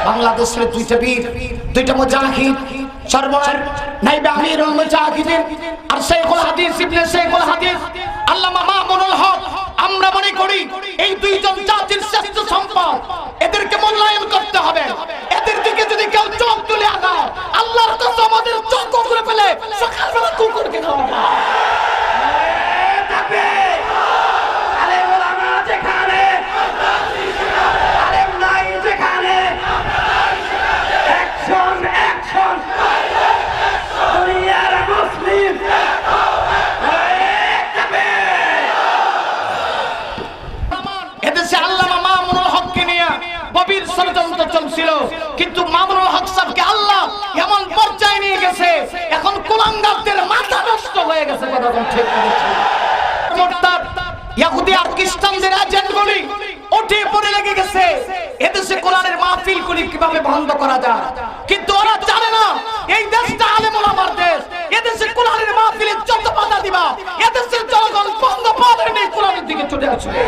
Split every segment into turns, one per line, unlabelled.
বাংলাদেশের দুইটা বীর, দুইটা মুজাহিদ, সর্বশেষ নাইবে আমিরুল মুজাহিদিন আর শেখুল হাদিস ইবনে শেখুল হাদিস আল্লামা মামুনুল হক। আমরা মনে করি এই দুইজন জাতির শ্রেষ্ঠ সম্পদ, এদেরকে মূল্যায়ন করতে হবে। এদের দিকে যদি কেউ চোখ তুলে আগায়, আল্লাহর কসম আমাদের চোখ করে ফেলে সকালবেলা কুকুরকে খাওয়া যায়। কিন্তু মামুনুল হক সাহেবকে আল্লাহ এমন পর্যায়ে নিয়ে গেছে, এখন কুলাঙ্গারদের মাথা নষ্ট হয়ে গেছে। কথা কোন ঠিক বলেছে? মুরতাদ ইহুদি আর খ্রিস্টানদের এজেন্টগুলি উঠে পড়ে লেগে গেছে এদেশে কোরআনের মাহফিলগুলি কিভাবে বন্ধ করা যায়। কিন্তু ওরা জানে না এই দেশটা আলেম ওলামার দেশ। এদেশে কোরআনের মাহফিলে যত বাধা দিবা, এদেশের জনগণ বন্ধ পাবে না, কোরআনের দিকে ছুটে আসবে।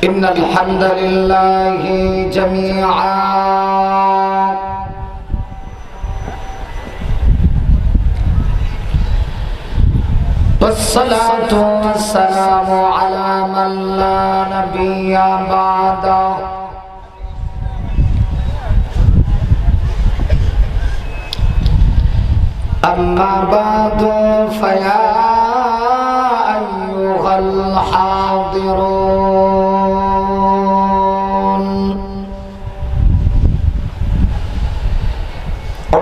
إن الحمد لله جميعا والصلاة والسلام على من لا نبي بعده أما بعد فيا أيها الحاضرون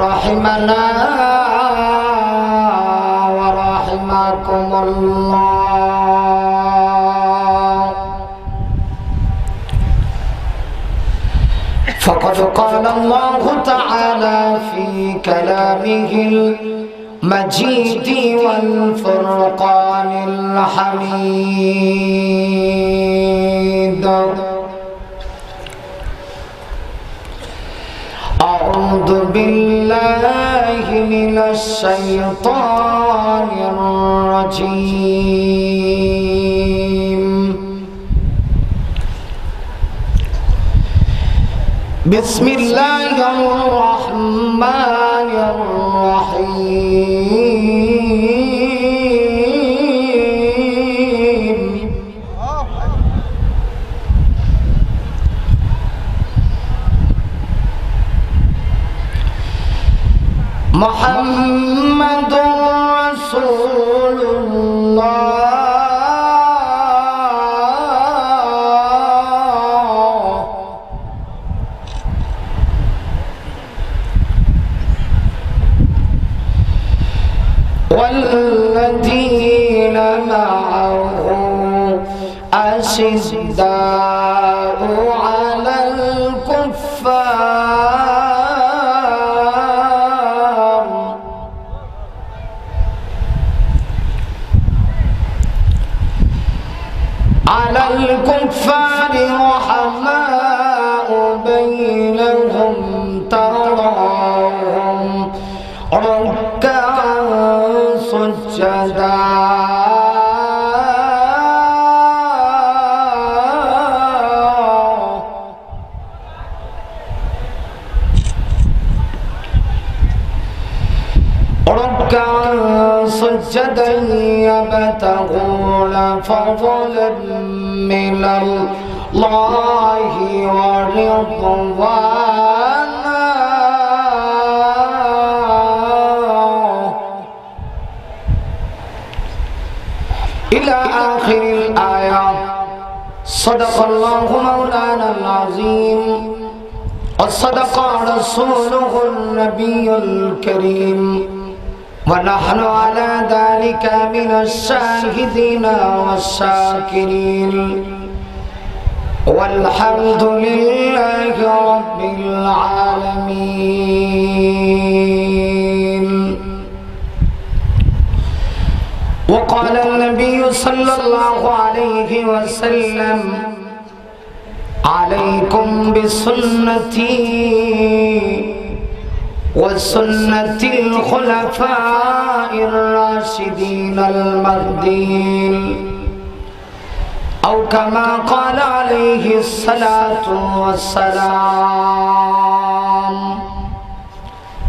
رحمنا ورحمكم الله. فقد قال الله تعالى في كلامه المجيد والفرقان الحميد: أعوذ بالله من الشيطان الرجيم. بسم الله الرحمن الرحيم. محمد رسول الله والذين معه أشداء على الكفار رحماء بينهم تراهم ركعا سجدا سجدا يبتغون فضلا من الله ورضوانا إلى آخر الآية. صدق الله مولانا العظيم وصدق رسوله النبي الكريم ونحن على ذلك من الشاهدين والشاكرين والحمد لله رب العالمين. وقال النبي صلى الله عليه وسلم عليكم بسنتي وسنة الخلفاء الراشدين المهديين أو كما قال عليه الصلاة والسلام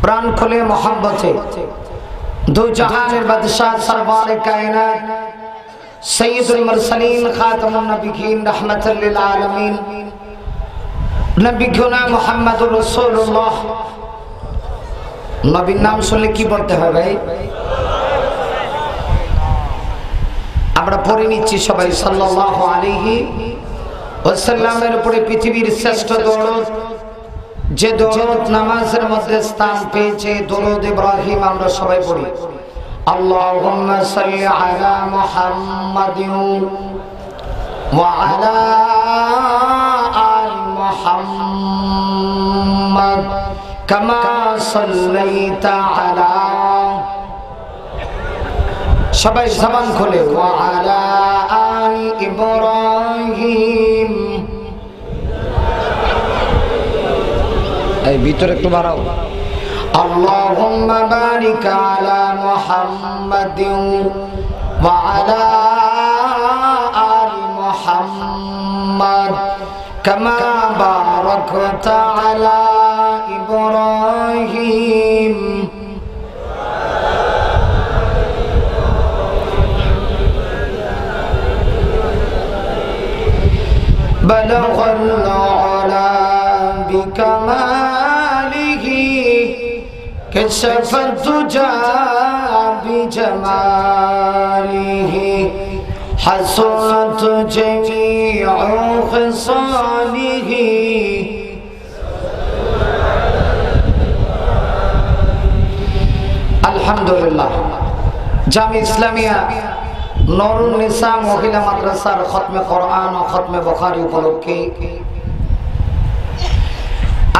प्राण खुले मोहब्बत है दो जहान बादशाह सरवार कायनात सैयदुल मुरसलीन खातमुन नबिय्यीन रहमतुल लिल आलमीन नबीना मुहम्मदुर रसूलुल्लाह नबीर नाम सुनले की बोलते हैं भाई আমরা পড়ে নিচ্ছি সবাই সাল্লাল্লাহু আলাইহি ওয়াসাল্লামের উপরে পৃথিবীর শ্রেষ্ঠ দরুদ যে দরুদ নামাজের মধ্যে স্থান পেয়েছে দরুদ ইব্রাহিম আমরা সবাই পড়ি আল্লাহুম্মা সাল্লি আলা মুহাম্মাদিন ওয়া আলা আলি মুহাম্মাদ কামা সাল্লাইতা আলা সবাই জবান খুলে ওয়া আলা আলি ইব্রাহিম এই ভিতরে একটু বাড়াও আল্লাহুম্মা বারিক আলা মুহাম্মাদিন ওয়া আলা আলি মুহাম্মাদ কামা বারাকতা আলা ইব্রাহিম بلغ العلا بكماله كشف الدجى بجماله حسنت جميع خصاله الحمد لله জামি ইসলামিয়া নুরুন নিসা মহিলা মাদ্রাসার খতমে কোরআন ও খতমে বুখারী উপলক্ষে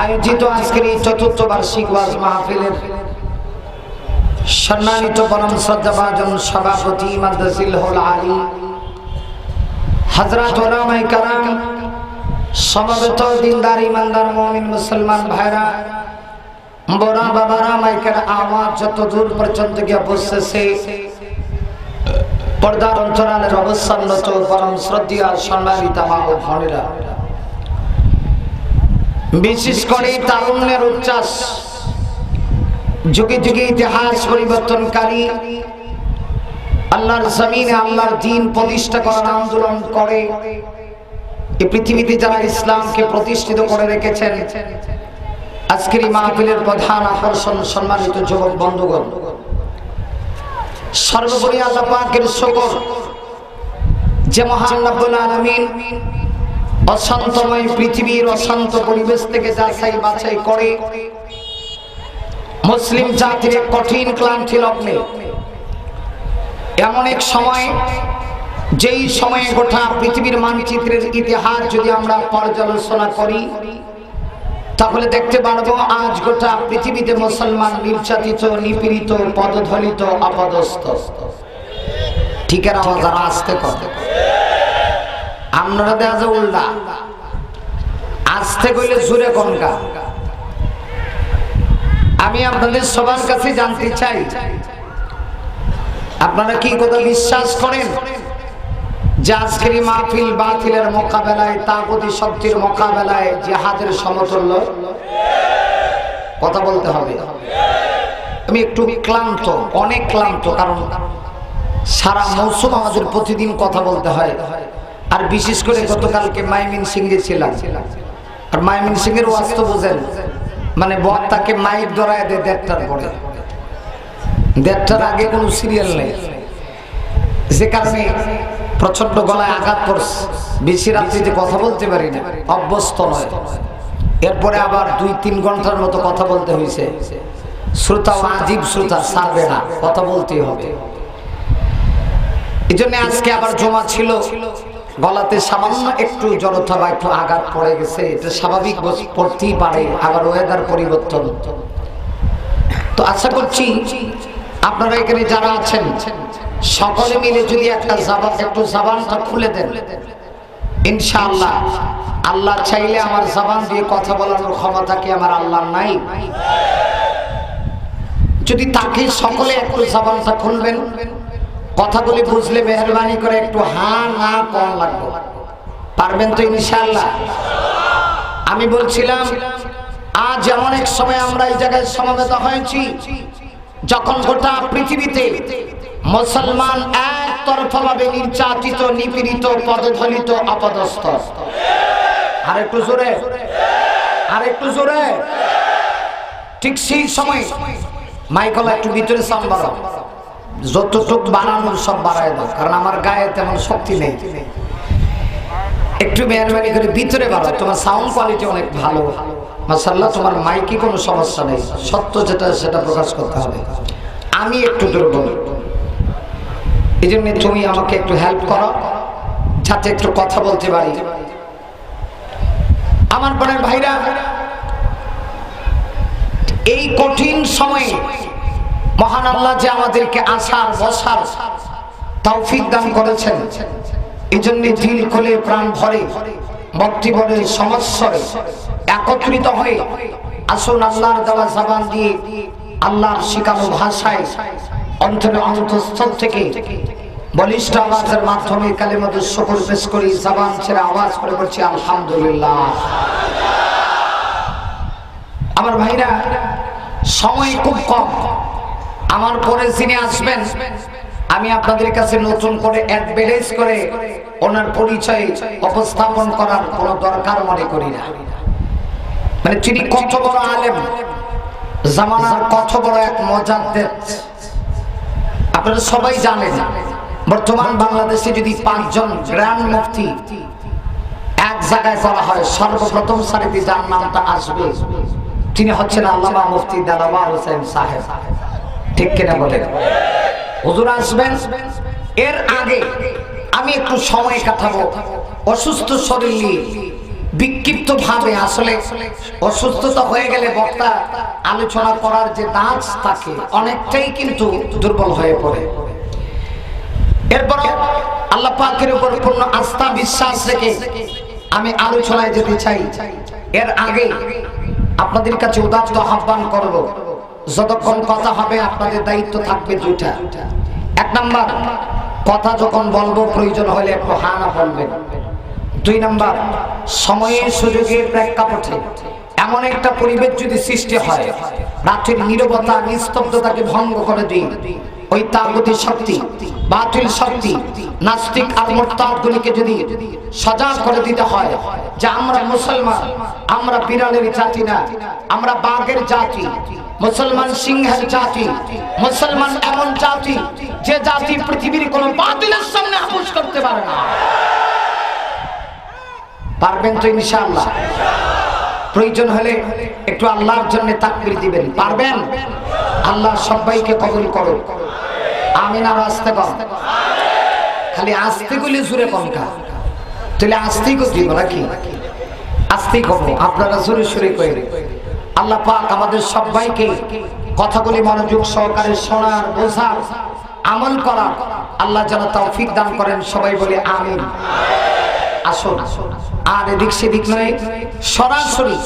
আয়োজিত আজকের এই চতুর্থ বার্ষিক ওয়াজ মাহফিলের সম্মানিত পরম শ্রদ্ধাভাজন সভাপতি মাদ্রাসিল হুল আলী হযরত উলামায়ে কেরাম সমবেত দিনদার ইমানদার মুমিন মুসলমান ভাইরা বড় বাবারা মাইকের আওয়াজ যত দূর পর্যন্ত গিয়ে পৌঁছেছে পর্দার অন্তরালের অবস্থানরত পরম শ্রদ্ধেয় সম্মানিত মা ও বোনেরা বিশেষ করে তারুণ্যের উচ্ছ্বাস যুগে যুগে ইতিহাস পরিবর্তনকারী আল্লাহর জমিনে আল্লাহর দ্বীন প্রতিষ্ঠা করার আন্দোলন করে এই পৃথিবীতে যারা ইসলামকে প্রতিষ্ঠিত করে রেখেছেন আজকের এই মাহফিলের প্রধান আকর্ষণ সম্মানিত যুবক বন্ধুগণ সর্বোপরি আল্লাহ পাকের শুকর যে মহান রব্বুল আলামিন অশান্তময় পৃথিবীর অশান্ত পরিবেশ থেকে যাচাই বাছাই করে মুসলিম জাতির কঠিন ক্লান্তি লগ্নে এমন এক সময় যেই সময়ে গোটা পৃথিবীর মানচিত্রের ইতিহাস যদি আমরা পর্যালোচনা করি তাহলে দেখতে পারবো আজ গোটা পৃথিবীতে মুসলমান নির্যাতিত নিপীড়িত পদদলিত অপদস্থ ঠিক এর আওয়াজ আর আসতে কথা আপনারা দেখা যায় উল্টা আসতে কইলে জোরে কনকা আমি আপনাদের সবার কাছে জানতে চাই আপনারা কি কথা বিশ্বাস করেন যে আজকের মাহফিল বাতিলের মোকাবেলায় তাগুতি শক্তির মোকাবেলায় জিহাদের সমতুল্য কথা বলতে হবে আমি একটু ক্লান্ত অনেক ক্লান্ত কারণ সারা মৌসুম আমাদের প্রতিদিন কথা বলতে হয় আর বিশেষ করে গতকালকে ময়মনসিংহে ছিলাম আর ময়মনসিংহের ওয়াজ তো বুঝেন মানে বক্তাকে মাইক ধরায় দেয় ১:৩০টার পরে ১:৩০টার আগে কোনো সিরিয়াল নেই যে কারণে প্রচন্ড গলায় আঘাত পড়ছে বেশি রাত্রিতে কথা বলতে পারি না অভ্যস্ত নয় এরপরে আবার ২-৩ ঘন্টার মতো কথা বলতে হয়েছে শ্রোতা আজীব শ্রোতা ছাড়বে না কথা বলতেই হবে এই জন্য আজকে আবার জমা ছিল গলাতে সামান্য একটু জড়তা বা একটু আঘাত পড়ে গেছে এটা স্বাভাবিক পড়তেই পারে আবার ওয়েদার পরিবর্তন তো আশা করছি আপনারা এখানে যারা আছেন সকলে মিলে যদি একটা একটু জবানটা খুলে দেন, ইনশাআল্লাহ আল্লাহ চাইলে আমার জবান দিয়ে কথা বলার ক্ষমতা কি আমার আল্লাহর নাই? যদি তাকে সকলে একটু জবানটা খুলবেন, কথাগুলি বুঝলে মেহরবানি করে একটু হ্যাঁ না কম লাগবে। পারবেন তো ইনশাআল্লাহ? আমি বলছিলাম আজ এমন এক সময় আমরা এই জায়গায় সমবেত হয়েছি যখন গোটা পৃথিবীতে মুসলমান একতরফাভাবে নির্যাতিত, নিপীড়িত, পদদলিত, অপদস্থ। আর একটু জোরে, আর একটু জোরে। ঠিক সেই সময় মাইকলা একটু ভিতরে সাউন্ড বাড়াও, যতটুক বাড়ানোর সব বাড়ায় দাও, কারণ আমার গায়ে তেমন শক্তি নেই। একটু মেহরবানি করে ভিতরে বাড়াও, তোমার সাউন্ড কোয়ালিটি অনেক ভালো মাশাআল্লাহ, তোমার মাইকে কোনো সমস্যা নেই, সত্য যেটা সেটা প্রকাশ করতে হবে। আমি একটু দুর্বল, এই জন্য তুমি আমাকে একটু হেল্প করো যাতে একটু কথা বলতে পারি। আমার বোনের ভাইরা, এই কঠিন সময়ে মহান আল্লাহ যে আমাদেরকে আসার বসার তৌফিক দান করেছেন, এই জন্য দিল খুলে প্রাণ ভরে ভক্তি ভরে সমস্যায় একত্রিত হয়ে আসুন আল্লাহর দেওয়া জবান দিয়ে আল্লাহর শিখানো ভাষায় অন্তরে অন্তঃস্থল থেকে বলিষ্ঠ আওয়াজের মাধ্যমে কালিমাতুশ শুকর পেশ করি, জবান ছেড়ে আওয়াজ করে বলছি আলহামদুলিল্লাহ। আমার ভাইরা, সময় খুব কম। আমার পরে যিনি আসবেন আমি আপনাদের কাছে নতুন করে অ্যাডভার্টাইজ করে ওনার পরিচয় উপস্থাপন করার কোনো দরকার মনে করি না। মানে তিনি কত বড় আলেম, জামানার কত বড় এক মুজাদ্দিদ আপনারা সবাই জানেন। বর্তমান বাংলাদেশে যদি 5 জন গ্র্যান্ড মুফতি এক জায়গায় করা হয়, সর্বপ্রথম সারিতে যার নামটা আসবে তিনি হচ্ছেন আল্লামা মুফতি দেলাওয়ার হোসেন সাহেব। ঠিক কিনা বলেন? হুজুর আসবেন, এর আগে আমি একটু সময় কাটাবো অসুস্থ শরীর নিয়ে, বিক্ষিপ্ত ভাবে। আসলে অসুস্থতা হয়ে গেলে বক্তা আলোচনা করার যে দাঁত থাকে অনেকটাই কিন্তু দুর্বল হয়ে পড়ে। এরপর আল্লাহ পাকের উপর পূর্ণ আস্থা বিশ্বাস রেখে আমি আলোচনায় যেতে চাই। এর আগে আপনাদের কাছে উদাত্ত আহ্বান করব, যতক্ষণ কথা হবে আপনাদের দায়িত্ব থাকবে দুইটা। 1 নাম্বার, কথা যখন বলবো প্রয়োজন হলে একটু হা না বলবেন। 2 নাম্বার, সময়ের সুযোগের প্রেক্ষাপটে এমন একটা পরিবেশ যদি সৃষ্টি হয় রাতের নীরবতা নিস্তব্ধতাকে ভঙ্গ করে দিই, ওই তাগুতি শক্তি, বাতিল শক্তি, নাস্তিক আর মুরতাদগুলিকে যদি সজাগ করে দিতে হয় যে আমরা মুসলমান, আমরা বিড়ালের জাতি না, আমরা বাঘের জাতি, মুসলমান সিংহের জাতি, মুসলমান এমন জাতি যে জাতি পৃথিবীর কোনো বাতিলের সামনে আপোষ করতে পারে না। পারবেন তো ইনশাআল্লাহ? প্রয়োজন হলে একটু আল্লাহর জন্য তাকবীর দিবেন। পারবেন? আল্লাহ সবাইকে কবুল করুন। আমিন। আর আস্তে কম, খালি আস্তে কইলে জোরে কম কা, তাহলে আস্তেই কই দিব নাকি? আস্তেই কম, আপনারা জোরে সুরে কইরে। আল্লাহ পাক আমাদের সবাইকে কথাগুলি মনোযোগ সহকারে শোনার, বোঝার, আমল করার আল্লাহ যেন তৌফিক দান করেন। সবাই বলে আমিন। আসুন, আর এদিক সেদিক নয়, সরাসরি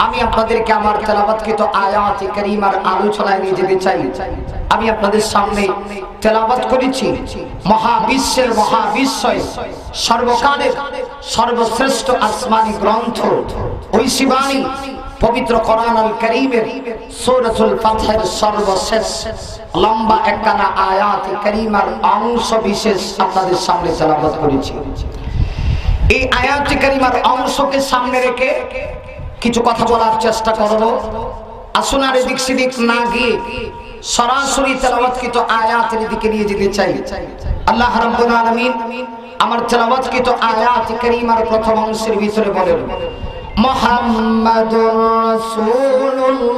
আমি আপনাদেরকে আমার তেলাওয়াতকৃত আয়াতে কারিমার আলোচনায় নিয়ে যেতে চাই। আমি আপনাদের সামনে তেলাওয়াত করেছি মহাবিশ্বের মহাবিশ্বয় সর্বকালের সর্বশ্রেষ্ঠ আসমানি গ্রন্থ ঐশী বাণী পবিত্র কোরআন আল কারীমের সূরাতুল ফাতহের সর্বশেষ লম্বা একখানা আয়াতে কারিমার অংশ বিশেষ আপনাদের সামনে তেলাওয়াত করেছি। এই আয়াতে কারিমার অংশকে সামনে রেখে কিছু কথা বলার চেষ্টা করব। আসুন, আর এদিক সেদিক না গিয়ে সরাসরি তেলাওয়াতকৃত আয়াতের দিকে নিয়ে যেতে চাই। আল্লাহ রাব্বুল আলামিন আমার তেলাওয়াতকৃত আয়াতে কারিমার প্রথম অংশের ভিতরে বলেন, মুহাম্মাদুর রাসূলুল্লাহ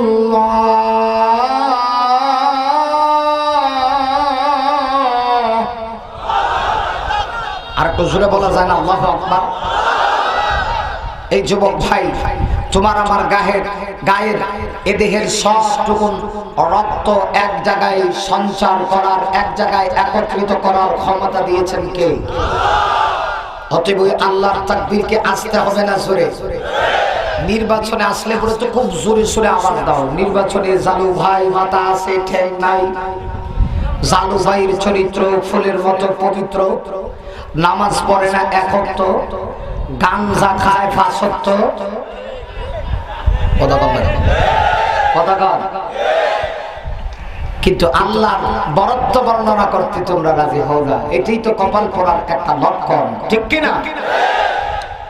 আর একটু জোরে বলা যায় না? আল্লাহু আকবার। এই যুবক ভাই, তোমার আমার গায়ের এ দেহের সবটুকু রক্ত এক জায়গায় সঞ্চার করার, এক জায়গায় একত্রিত করার ক্ষমতা দিয়েছেন কে? অতএব আল্লাহর তাকবীরকে আসতে হবে না জোরে? নির্বাচনে আসলে পরে তো খুব জোরে সোরে আওয়াজ দাও। নির্বাচনে জালু ভাই মাথা আছে ঠেং নাই, জালু ভাইয়ের চরিত্র ফুলের মতো পবিত্র, নামাজ পড়ে না এক ওয়াক্ত, গাঞ্জা খায় 5 ওয়াক্ত। কিন্তু আল্লাহর বরত্ব বর্ণনা করতে তোমরা রাজি হও না, এটাই তো কপাল পড়ার একটা লক্ষণ, ঠিক কিনা?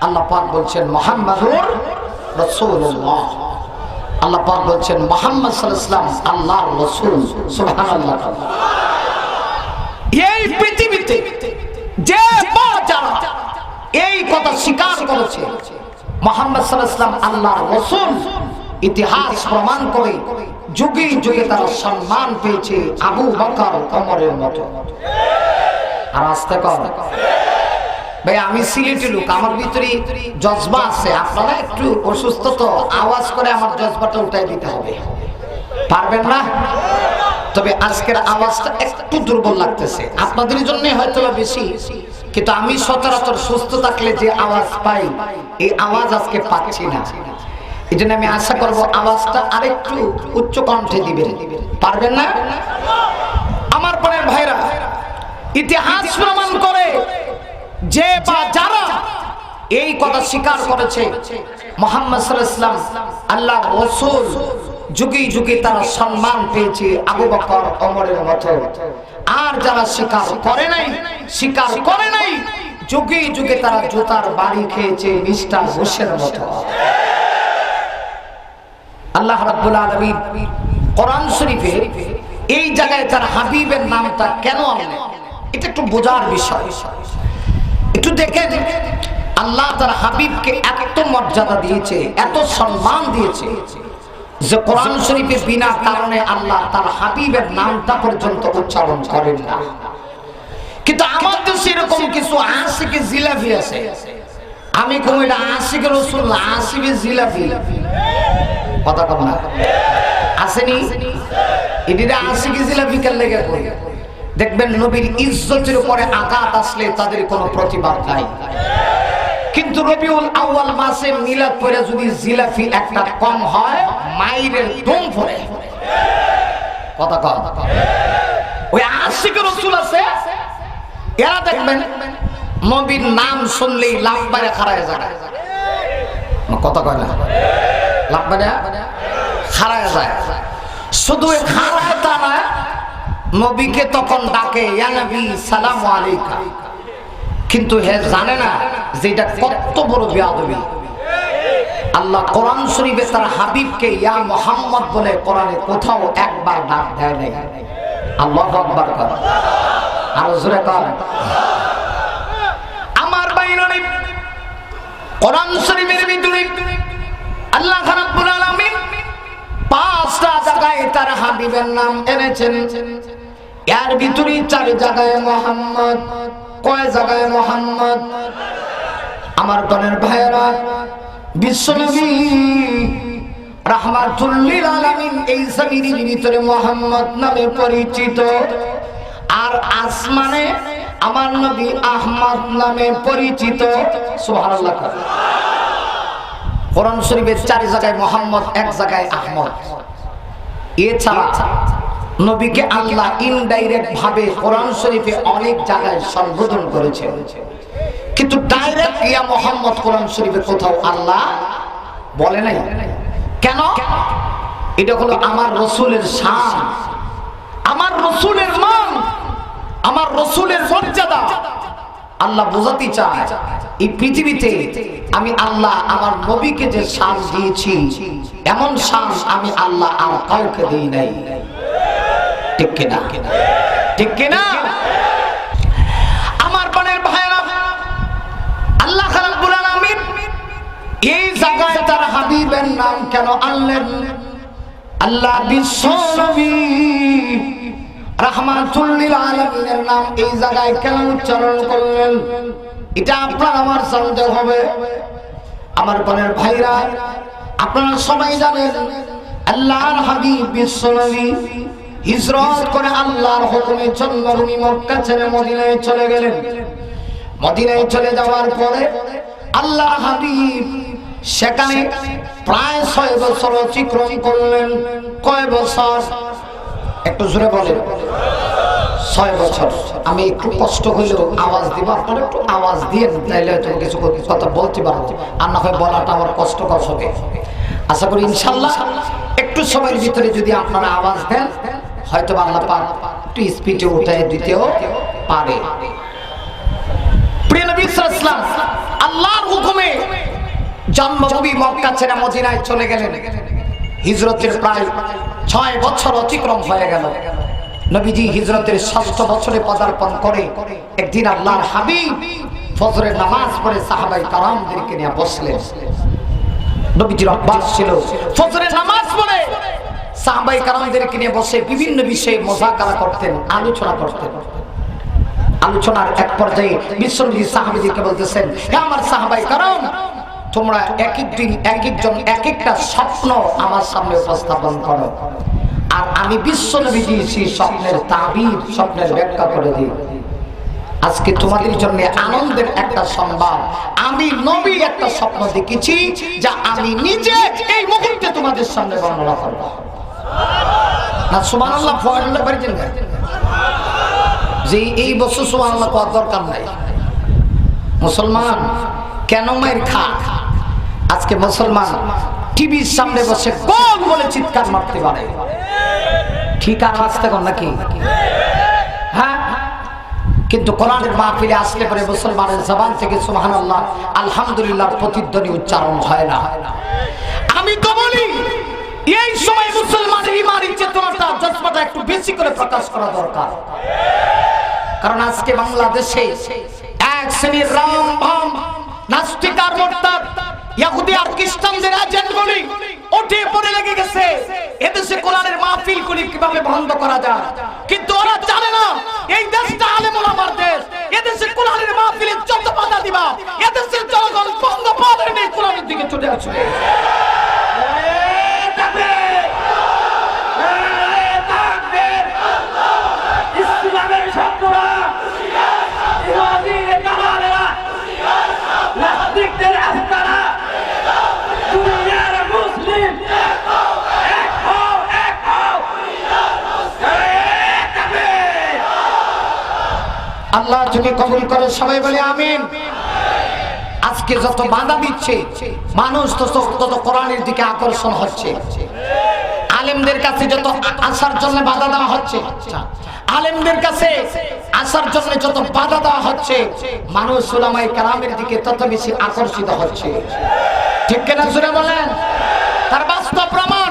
আল্লাহ পাক বলছেন মুহাম্মাদুর রাসূলুল্লাহ, আল্লাহ পাক বলছেন মুহাম্মদ সাল্লাল্লাহু আলাইহি ওয়াসাল্লাম আল্লাহর রাসূল। সুবহানাল্লাহ। এই পৃথিবীতে যে যারা এই কথা স্বীকার করেছে মুহাম্মদ সাল্লাল্লাহু আলাইহি ওয়াসাল্লাম আল্লাহর রাসূল, ইতিহাস প্রমাণ করে যুগে যুগে তারা সম্মান পেয়েছে আবু বকর ওমরের মতো। আর আস্তে কর ভাই, আমি সিলেটি লোক, আমার ভিতরে জজবা আছে। আপনারা একটু অসুস্থ তো, আওয়াজ করে আমার জজবাটা উঠাই দিতে হবে, পারবেন না? তবে আজকের আওয়াজটা একটু দুর্বল লাগতেছে, আপনাদের জন্য হয়তো বেশি, কিন্তু আমি সচরাচর সুস্থ থাকলে যে আওয়াজ পাই, এই আওয়াজ আজকে পাচ্ছি না। এই জন্য আমি আশা করবো আওয়াজটা আরেকটু উচ্চ কণ্ঠে দিবেন, পারবেন না? আমার পরের ভাইরা, ইতিহাস প্রমাণ করে যে বা যারা এই কথা স্বীকার করেছে মুহাম্মদ সাল্লাল্লাহু আলাইহি ওয়াসাল্লাম আল্লাহর রাসূল, যুগে যুগে তারা সম্মান পেয়েছে আবু বকর ওমরের মতো। আর যারা স্বীকার করে নাই, যুগে যুগে তারা জুতার বাড়ি খেয়েছে মিস্টার বুশের মতো। আল্লাহ রাব্বুল আলামিন কোরআন শরীফে এই জায়গায় তার হাবিবের নামটা কেন আনলেন, এটা একটু বোঝার বিষয়। একটু দেখেন, আল্লাহ তার হাবিবকে এত মর্যাদা দিয়েছে, এত সম্মান দিয়েছে যে কোরআন শরীফে বিনা কারণে আল্লাহ তার হাবিবের নামটা পর্যন্ত উচ্চারণ করেন না। কিন্তু আমার দেশে এরকম কিছু আশিকে জিলাপি আছে, আমি কম এটা আশিকে রাসূল, আশিকে জিলাপি কথা কম না আসেনি? এটা আশিকে জিলাপি কেন লেগে কই? দেখবেন নবীর ইজ্জতের উপরে আঘাত আসলে তাদের কোনো প্রতিবাদ নাই। কিন্তু রবিউল আউয়াল মাসে মিলাদ পড়ে যদি জিলাপি একটা কম হয়, মাইরের দম পড়ে কথা কম। ওই আশিক রাসূল আছে, এরা দেখবেন নবীর নাম শুনলেই লাফবারে খাড়ায় যায়, কথা কয় না, লাফবারে খাড়ায় যায়। শুধু খাড়ায় তা না, নবীকে তখন ডাকে ইয়া নবী সালামু আলাইকা, কিন্তু হে জানে না যে এটা কত বড় বেয়াদবি। আল্লাহ কোরআন শরীফে তার হাবিবকে ইয়া মুহাম্মদ বলে কোরআনে কোথাও একবার ডাক দেয় নাই। আল্লাহু আকবার কর, আর জোরে কর। আমার বাইরে কোরআন শরীফের ভিতরে আল্লাহ রাব্বুল আলামিন 5টা জায়গায় তার হাবিবের নাম এনেছেন। এর ভিতরে 4 জায়গায় মুহাম্মদ। কয় জায়গায় মুহাম্মদ? আমার গণের ভাইরা, বিশ্বনবী রাহমাতুল লিল আলামিন এই জমিনের ভিতরে মুহাম্মদ নামে পরিচিত, আর আসমানে আমার নবী আহমদ নামে পরিচিত। সুবহানাল্লাহ। কোরআন শরীফের 4 জায়গায় মুহাম্মদ, 1 জায়গায় আহমদ। এছাড়া নবীকে আল্লাহ ইনডাইরেক্ট ভাবে কোরআন শরীফে অনেক জায়গায় সম্বোধন করেছেন, কিন্তু ডাইরেক্ট ইয়া মুহাম্মদ কোরআন শরীফে কোথাও আল্লাহ বলে নাই। কেন? এটা হলো আমার রাসূলের শান, আমার রাসূলের মান, আমার রাসূলের মর্যাদা। আল্লাহ বোঝাতে চায় এই পৃথিবীতে আমি আল্লাহ আমার নবীকে যে শান দিয়েছি, এমন শান আমি আল্লাহ আর কাউকে দেই নাই। ঠিক কিনা? ঠিক কিনা? আমার প্রাণের ভাইরা, আল্লাহ রাব্বুল আলামিন এই জায়গায় তার হাবিবের নাম কেন আনলেন? আল্লাহ বিশ্বনবী রাহমাতুল লিল আলামিনের নাম এই জায়গায় কেন উচ্চারণ করলেন? এটা আপনার আমার জানতে হবে। আমার প্রাণের ভাইরা, আপনারা সবাই জানেন আল্লাহর হাবিব বিশ্বনবী হিজরত করে আল্লাহর হুকুমে জন্মভূমি মক্কা ছেড়ে মদিনায় চলে গেলেন। মদিনায় চলে যাওয়ার পরে আল্লাহর হাবিব সেখানে প্রায় 6 বছর অতিক্রম করলেন। কয় বছর? একটু জোরে বলেন। 6 বছর। আমি একটু কষ্ট হইলেও আওয়াজ দিব, আপনারা একটু আওয়াজ দিয়ে তাইলে হয়তো কিছু কথা বলতে পারবো, আর না হয় বলাটা আমার কষ্টকর হবে। আশা করি ইনশাআল্লাহ একটু সময়ের ভিতরে যদি আপনারা আওয়াজ দেন হয়তো আল্লাহ পাক একটু স্পিডে উঠায় দিতেও পারে। প্রিয় নবী সাল্লাল্লাহু আলাইহি ওয়াসাল্লাম আল্লাহর হুকুমে জন্মভূমি মক্কা ছেড়ে মদিনায় চলে গেলেন। হিজরতের প্রায় 6 বছর অতিক্রম হয়ে গেল। নবীজি হিজরতের 6ষ্ঠ বছরে পদার্পণ করে একদিন আল্লাহর হাবিব ফজরের নামাজ পড়ে সাহাবায়ে কেরামদেরকে নিয়ে বসলেন। নবীজির অভ্যাস ছিল ফজরের নামাজ পড়ে সাহাবায়ে কেরামদেরকে নিয়ে বসে বিভিন্ন বিষয়ে মুযাকারা করতেন, আলোচনা করতেন। আলোচনার এক পর্যায়ে বিশ্বনবী সাহাবীদেরকে বলতেছেন, হে আমার সাহাবায়ে কেরাম, তোমরা এক এক দিন এক একজন এক একটা স্বপ্ন আমার সামনে উপস্থাপন করো, আর আমি বিশ্বনবী সেই স্বপ্নের তাবির, স্বপ্নের ব্যাখ্যা করে দিই। আজকে তোমাদের জন্য আনন্দের একটা সংবাদ, আমি নবী একটা স্বপ্ন দেখেছি যা আমি নিজে এই মুহূর্তে তোমাদের সামনে বর্ণনা করব। না সুবহানাল্লাহ পড়লে পারছেন না যে এই বছর সুবহানাল্লাহ করার দরকার নাই। মুসলমান কেন মায়ের খা? আজকে মুসলমান টিভির সামনে বসে গোল বলে চিৎকার মারতে পারে, ঠিক আর আসতে কর নাকি? হ্যাঁ, কিন্তু কোরআনের মাহফিলে আসলে পরে মুসলমানের জবান থেকে সুবহানাল্লাহ আলহামদুলিল্লাহর প্রতিধ্বনি উচ্চারণ হয় না। আমি তো বলি এই সময় মুসলমানের ঈমানের চেতনাটা, জজবাটা একটু বেশি করে প্রকাশ করা দরকার। কারণ আজকে বাংলাদেশে এক শ্রেণীর রামবাম নাস্তিক আর মুরতাদ ইহুদি আর খ্রিস্টানদের এজেন্টগুলি উঠে পড়ে লেগে গেছে এদেশে কোরআনের মাহফিলগুলি কিভাবে বন্ধ করা যায়। কিন্তু ওরা জানে না এই দেশটা আলেম ওলামার দেশ। এদেশে কোরআনের মাহফিলে যত বাধা দিবা এদেশের জনগণ বন্ধ পাবে না, কোরআনের দিকে ছুটে আসবে। ইসলামের ছাত্ররা, ইহুদিদের কামালেরা, নাস্তিকদের আস্তানা, দুনিয়ার মুসলিম এক হও, এক হও, এক হও। আল্লাহ যদি কবুল করে সবাই বলে আমিন। আজকে যত বাধা দিচ্ছে মানুষ তত কোরআনের দিকে আকর্ষণ হচ্ছে। আলেমদের কাছে যত আসার জন্য বাধা দেওয়া হচ্ছে, আলেমদের কাছে আসার জন্য যত বাধা দেওয়া হচ্ছে, মানুষ উলামায়ে কেরামের দিকে তত বেশি আকর্ষিত হচ্ছে। ঠিক কিনা জোরে বলেন? তার বাস্তব প্রমাণ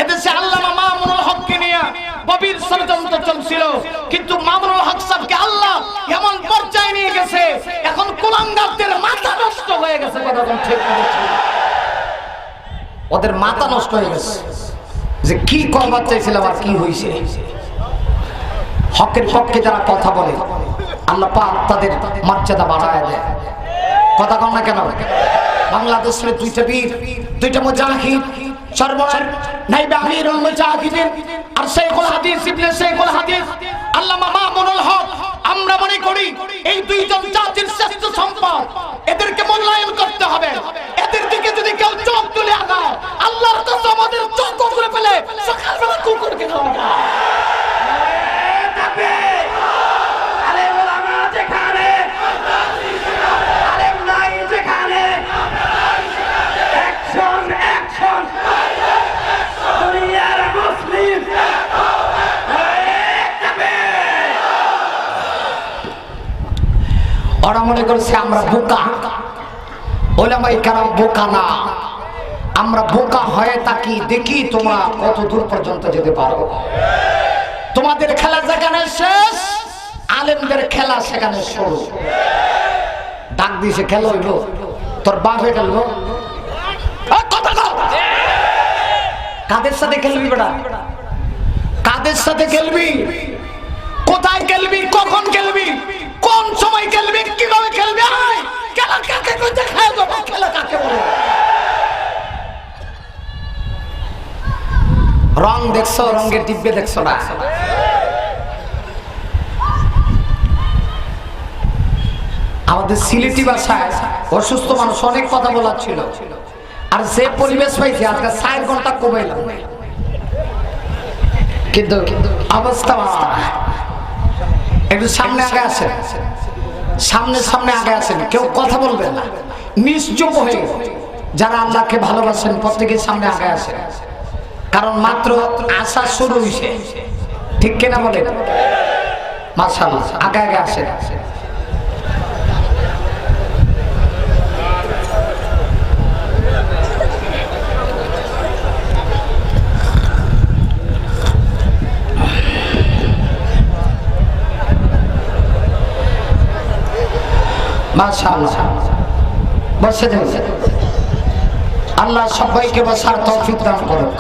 এদেশে আল্লামা মামুনুল হককে নিয়ে গভীর ষড়যন্ত্র চলছিল, কিন্তু মামুনুল হক সাহেবকে আল্লাহ এমন পর্যায়ে নিয়ে গেছে এখন কুলাঙ্গারদের মাথা নষ্ট হয়ে গেছে। কথা বলছেন ঠিক বলেছেন, ওদের মাথা নষ্ট হয়ে গেছে যে কি করবার চাইছিলাম আর কি হয়েছে। হকের পক্ষে যারা কথা বলে আল্লাহ পাক তাদের মর্যাদা বাড়ায় দেয়। কথা কন না কেন? বাংলাদেশের দুইটা বীর, দুইটা মুজাহিদ, সর্বনার নাইবে আমিরুল মুজাহিদিন আর শেখুল হাদিস ইবনে শেখুল হাদিস আল্লামা মামুনুল হক, আমরা মনে করি এই দুইজন জাতির শ্রেষ্ঠ সম্পদ। এদেরকে মূল্যায়ন করতে হবে। এদের দিকে যদি কেউ চোখ তুলে আগায় আল্লাহর কসম আমাদের চোখ করে ফেলে সকালবেলা কুকুরকে খাওয়া যায়। ওরা মনে করছে আমরা বোকা, ওলামায়ে কেরাম বোকা না। আমরা বোকা হয়ে থাকি, দেখি তোমরা কত দূর পর্যন্ত যেতে পারো। তোমাদের খেলা যেখানে শেষ, আলেমদের খেলা সেখানে শুরু। ডাক দিয়েছে খেলা হইলো, তোর বাপে খেলবো। কাদের সাথে খেলবি বেটা? কাদের সাথে খেলবি? কোথায় খেলবি? কখন খেলবি? কোন সময় খেলবি? কিভাবে খেলবি? খেলা কাকে কইতে খায় দেবো? খেলা কাকে বলে? রং দেখছো, রঙের ডিব্বে দেখছো না? আমাদের সিলেটি ভাষায় অসুস্থ মানুষ অনেক কথা বলার ছিল, আর যে পরিবেশ পাইছে আজকে 4 ঘন্টা কমাইলাম, কিন্তু অবস্থা একটু সামনে আগে আসেন, সামনে আগে আসেন, কেউ কথা বলবেন না, নিশ্চুপ হয়ে যারা আল্লাহকে ভালোবাসেন প্রত্যেকে সামনে আগে আসেন, কারণ মাত্র আসা শুরু হয়েছে, ঠিক কিনা বলেন? মাশাআল্লাহ, আগে আসেন। মাশাআল্লাহ, বসে যান। আল্লাহ সবাইকে বসার তৌফিক দান করুন।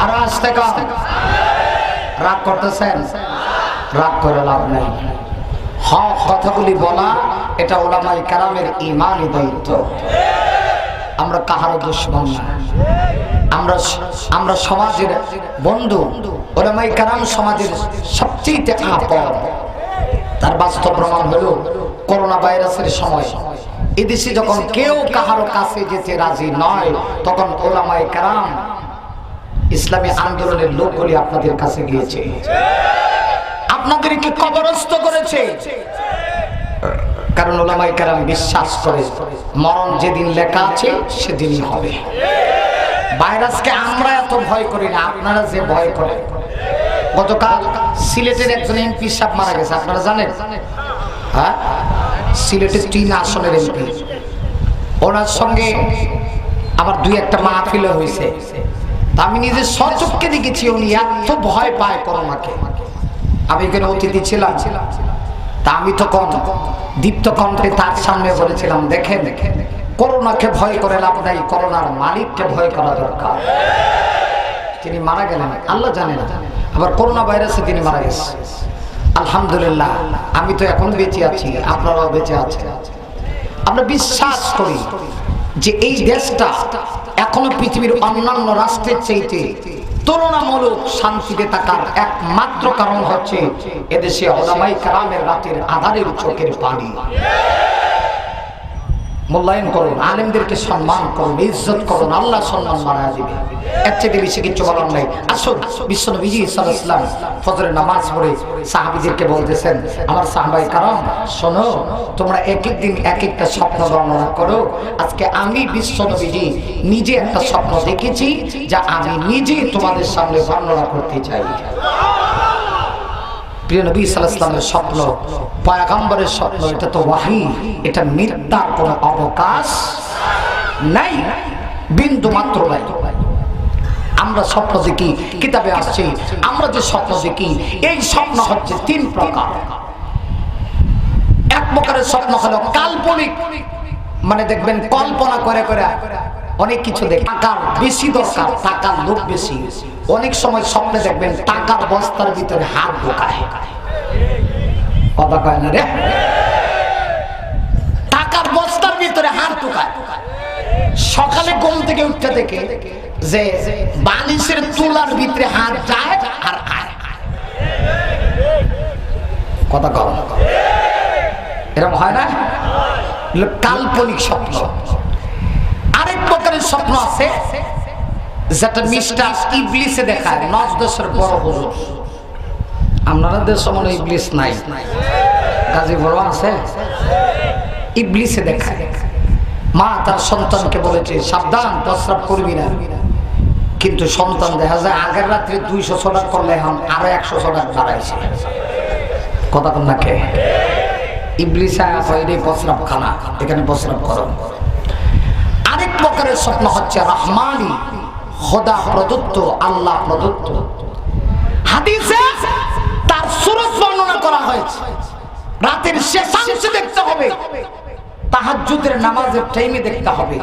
আর আস্তে কম, রাগ করতেছেন? রাগ করে লাভ নেই। হক কথাগুলি বলা এটা উলামায়ে কেরামের ঈমানি দায়িত্ব। আমরা কাহারও দুশমন না, আমরা সমাজের বন্ধু। উলামায়ে কেরাম সমাজের সবচেয়ে আপন। তার বাস্তব প্রমাণ হলো করোনা ভাইরাসের সময় এদেশে যখন কেউ কাহারো কাছে যেতে রাজি নয়, তখন উলামায়ে কেরাম ইসলামী আন্দোলনের লোকগুলি আপনাদের কাছে গিয়েছে, আপনাদেরকে কবরস্থ করেছে। কারণ উলামায়ে কেরাম বিশ্বাস করে মরণ যেদিন লেখা আছে সেদিনই হবে। ভাইরাসকে আমরা এত ভয় করি না, আপনারা যে ভয় করেন। গতকাল সিলেটের একজন এমপি সাহেব মারা গেছে, আপনারা জানেন? হ্যাঁ, সিলেটের 3 আসনের এমপি। ওনার সঙ্গে আবার 2-1টা মাহফিল হয়েছে। আমি নিজে সচক্ষে দেখেছি উনি এত ভয় পায় করোনাকে। আমি এখানে অতিথি ছিলাম, তা আমি তখন দীপ্ত কণ্ঠে তার সামনে বলেছিলাম, দেখেন করোনাকে ভয় করে লাভ নাই, করোনার মালিককে ভয় করা দরকার। তিনি মারা গেলেন, আল্লাহ জানেন, আবার করোনা ভাইরাসে তিনি মারা গেছে। আলহামদুলিল্লাহ, আমি তো এখন বেঁচে আছি, আপনারাও বেঁচে আছেন। আমরা বিশ্বাস করি যে এই দেশটা এখনো পৃথিবীর অন্যান্য রাষ্ট্রের চাইতে তুলনামূলক শান্তিতে থাকার একমাত্র কারণ হচ্ছে এদেশে উলামায়ে কেরামের রাতের আধারের চোখের পানি। মূল্যায়ন করুন, আলেমদেরকে সম্মান করুন, ইজ্জত করুন, আল্লাহ সম্মান বাড়ায় দিবে। এর চেয়ে বেশি কিছু বলার নাই। আসুন, বিশ্বনবীজি সাল্লাল্লাহু আলাইহি ওয়াসাল্লাম ফজরের নামাজ পড়ে সাহাবীদেরকে বলতেছেন, আমার সাহাবায়ে কেরাম শোনো, তোমরা এক এক দিন এক একটা স্বপ্ন বর্ণনা করো। আজকে আমি বিশ্বনবীজি নিজে একটা স্বপ্ন দেখেছি, যা আমি নিজে তোমাদের সামনে বর্ণনা করতে চাই। প্রিয় নবী সাল্লাল্লাহু আলাইহি ওয়াসাল্লামের স্বপ্ন, পয়গম্বরের স্বপ্ন, এটা তো ওয়াহী, এটা মিথ্যার কোনো অবকাশ নাই, বিন্দু মাত্র নাই। আমরা স্বপ্ন দেখি, কিতাবে আসছে, আমরা যে স্বপ্ন দেখি এই স্বপ্ন হচ্ছে 3 প্রকার। এক প্রকারের স্বপ্ন হলো কাল্পনিক, মানে দেখবেন কল্পনা করে করে অনেক কিছু দেখে। টাকার বেশি দরকার, টাকার লোভ বেশি। অনেক সময় স্বপ্নে দেখবেন টাকার বস্তার ভিতরে হাত ঢোকায়, কথা কয় না রে, টাকার বস্তার ভিতরে হাত ঢোকায়। সকালে ঘুম থেকে উঠতে দেখে যে বালিশের তুলার ভিতরে হাত যায় আর আয়, কথা কয় না, এরকম হয় না? কাল্পনিক স্বপ্ন। আরেক প্রকারের স্বপ্ন আছে যেটা মিস্টার ইবলিসে দেখায়, নজদেশের বড় হুজুর। আপনারা দেশে মনে ইবলিস নাই, গাজী বড় আছে, ইবলিসে দেখায়। মা তার সন্তানকে বলেছে সাবধান, প্রস্রাব করবি না, কিন্তু সন্তান দেখা যায় আগের রাত্রে 200 সলাত করলে এখন আরো 100 সলাত বাড়াইছে, কথা কন না কে? ইবলিস আয়া প্রস্রাব খানা, এখানে প্রস্রাব করো। আরেক প্রকারের স্বপ্ন হচ্ছে রহমানি, খোদা প্রদত্ত, আল্লাহ প্রদত্ত। হাদিসে তার সূরত বর্ণনা করা হয়েছে, রাতের শেষাংশে দেখতে হবে, তাহাজ্জুদের নামাজের টাইমে দেখতে হবে,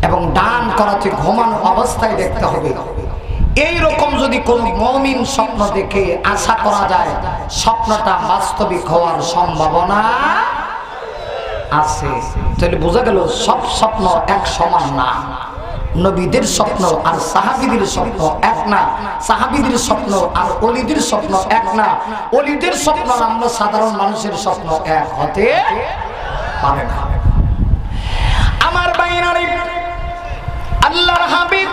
এবং ডান করাতে ঘুমানো অবস্থায় দেখতে হবে। এই রকম যদি কোন মুমিন স্বপ্ন দেখে আশা করা যায় স্বপ্নটা বাস্তবিক হওয়ার সম্ভাবনা আছে। তাহলে বোঝা গেল সব স্বপ্ন এক সমান না। নবীদের স্বপ্ন আর সাহাবীদের স্বপ্ন এক না, সাহাবীদের স্বপ্ন আর ওলিদের স্বপ্ন এক না, ওলিদের স্বপ্ন আর আমরা সাধারণ মানুষের স্বপ্ন এক হতে পারে না। আমার বাইনারি আল্লাহর হাবিব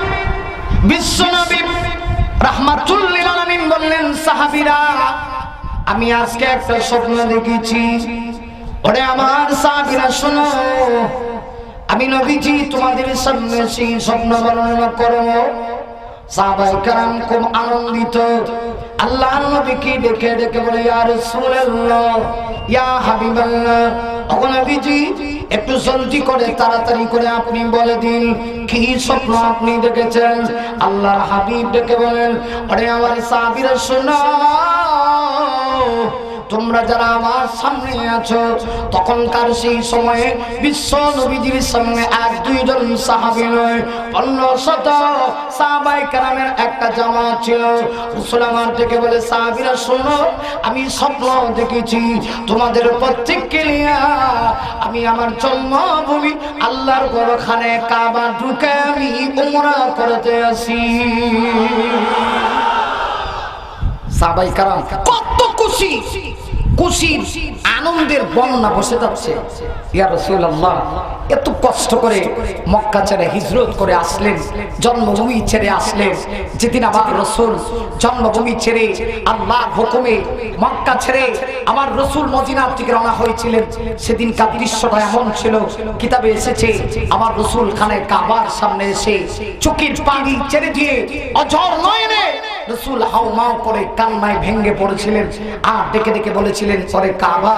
বিশ্বনবী রাহমাতুল লিল আলামিন বললেন, সাহাবীরা আমি আজকে একটা স্বপ্ন দেখেছি। ওরে আমার সাহাবীরা শোনো, আমি নবীজি তোমাদের সামনে সেই স্বপ্ন বর্ণনা করব। সাহাবায়ে কেরাম খুব আনন্দিত, আল্লাহর নবীকে ডেকে ডেকে বলে, ইয়া রাসূলুল্লাহ, ইয়া হাবিবাল্লাহ, ওগো নবীজি একটু জলদি করে তাড়াতাড়ি করে আপনি বলে দিন কি স্বপ্ন আপনি দেখেছেন। আল্লাহর হাবিব ডেকে বলেন, আরে আমার সাহাবীরা শোনো, তোমরা যারা আমার সামনে আছো তখনকার সেই সময়ে বিশ্ব নবীজির সামনে এক দুইজন সাহাবী নয়, 1500 সাহাবায়ে কেরামের একটা জামাত ছিল। রাসূল আমার থেকে বলে, সাহাবীরা শোনো, আমি স্বপ্ন দেখেছি তোমাদের প্রত্যেককে নিয়ে আমি আমার জন্মভূমি আল্লাহর ঘরখানে কাবা ঢুকে আমি উমরা করতে আসি। সাহাবায়ে কেরাম কত খুশি, খুশির আনন্দের বন্যা বসে যাচ্ছে। ইয়া রাসূলুল্লাহ, এত কষ্ট করে মক্কা ছেড়ে হিজরত করে আসলেন, জন্মভূমি ছেড়ে আসলেন। যেদিন আমার রাসূল জন্মভূমি ছেড়ে আল্লাহর হুকুমে মক্কা ছেড়ে আমার রাসূল মদিনার দিকে রওনা হয়েছিলেন, সেদিনকার দৃশ্যটা এমন ছিল, কিতাবে এসেছে আমার রাসূল খানে কাবার সামনে এসে চোখের পানি ছেড়ে দিয়ে অঝর নয়নে রাসূল হাউমাউ করে কান্নায় ভেঙে পড়েছিলেন আর ডেকে ডেকে বলেছিলেন, পরে কাবা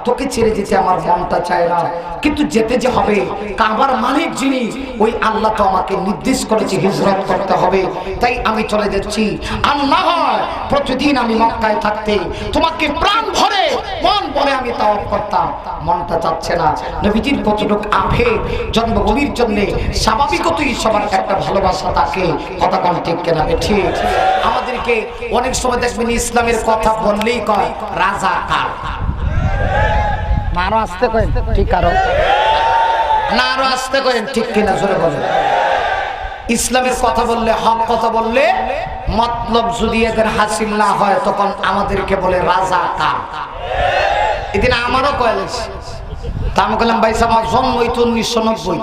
তোকে ছেড়ে যেতে আমার মনটা চায় না, কিন্তু যেতে যে হবে। কাবার মালিক যিনি ওই আল্লাহ তো আমাকে নির্দেশ করেছে হিজরত করতে হবে, তাই আমি চলে যাচ্ছি। আর না হয় প্রতিদিন আমি মক্কায় থাকতে তোমাকে প্রাণ ভরে মন ভরে আমি তাওয়াফ করতাম, মনটা চাচ্ছে না। নবীজির কতটুকু আবেগ জন্মভূমির জন্য, স্বাভাবিকতই সবার একটা ভালোবাসা থাকে, কথা কোন ঠিক কেনা ঠিক। আমাদেরকে অনেক সময় দেখবেন ইসলামের কথা বললেই কয় রাজাকার, না আরো আসতে করেন ঠিক, আরো না আরো আসতে করেন ঠিক কিনা জোরে বলেন। ইসলামের কথা বললে, হক কথা বললে মতলব যদি এদের হাসিল না হয় তখন আমাদেরকে বলে রাজাকার। এদিন আমারও কয়েস তা আমি বললাম, ভাই সাহেব আমার জন্ম হইতো 1990,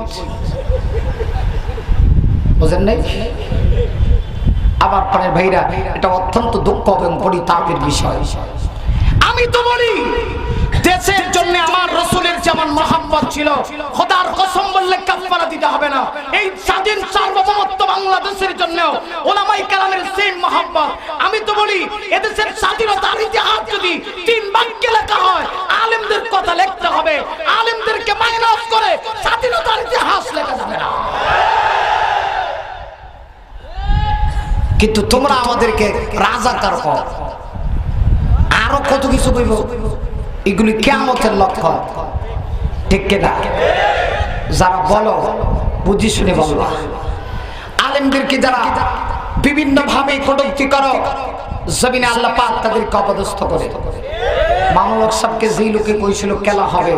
বুঝেন নাই? আবার প্রাণের ভাইরা, এটা অত্যন্ত দুঃখ এবং পরিতাপের বিষয়। আমি তো বলি দেশের জন্য আমার রাসূলের যেমন মহব্বত ছিল, খোদার কসম বললে কাফারা দিতে হবে না। এই স্বাধীন সার্বভৌমত্ব বাংলাদেশের জন্য উলামায়ে কেরামের সেই মহব্বত। আমি তো বলি এদেশের স্বাধীনতার ইতিহাস যদি 3 বাক্যে লেখা হয়, আলেমদের কথা লিখতে হবে, আলেমদেরকে মাইনাস করে স্বাধীনতার ইতিহাস লেখা যাবে না। কিন্তু তোমরা আমাদেরকে রাজাকার কর, আরো কত কিছু কইব, এগুলি কিয়ামতের লক্ষণ, ঠিক কিনা? যারা বলো বুঝি শুনে বলবা। আলেমদেরকে যারা বিভিন্ন ভাবে কটূক্তি করো, জমিনে আল্লাহ পাক তাদেরকে অপদস্থ করে। মামুন হক সাহেবকে যেই লোকে কইছিল খেলা হবে,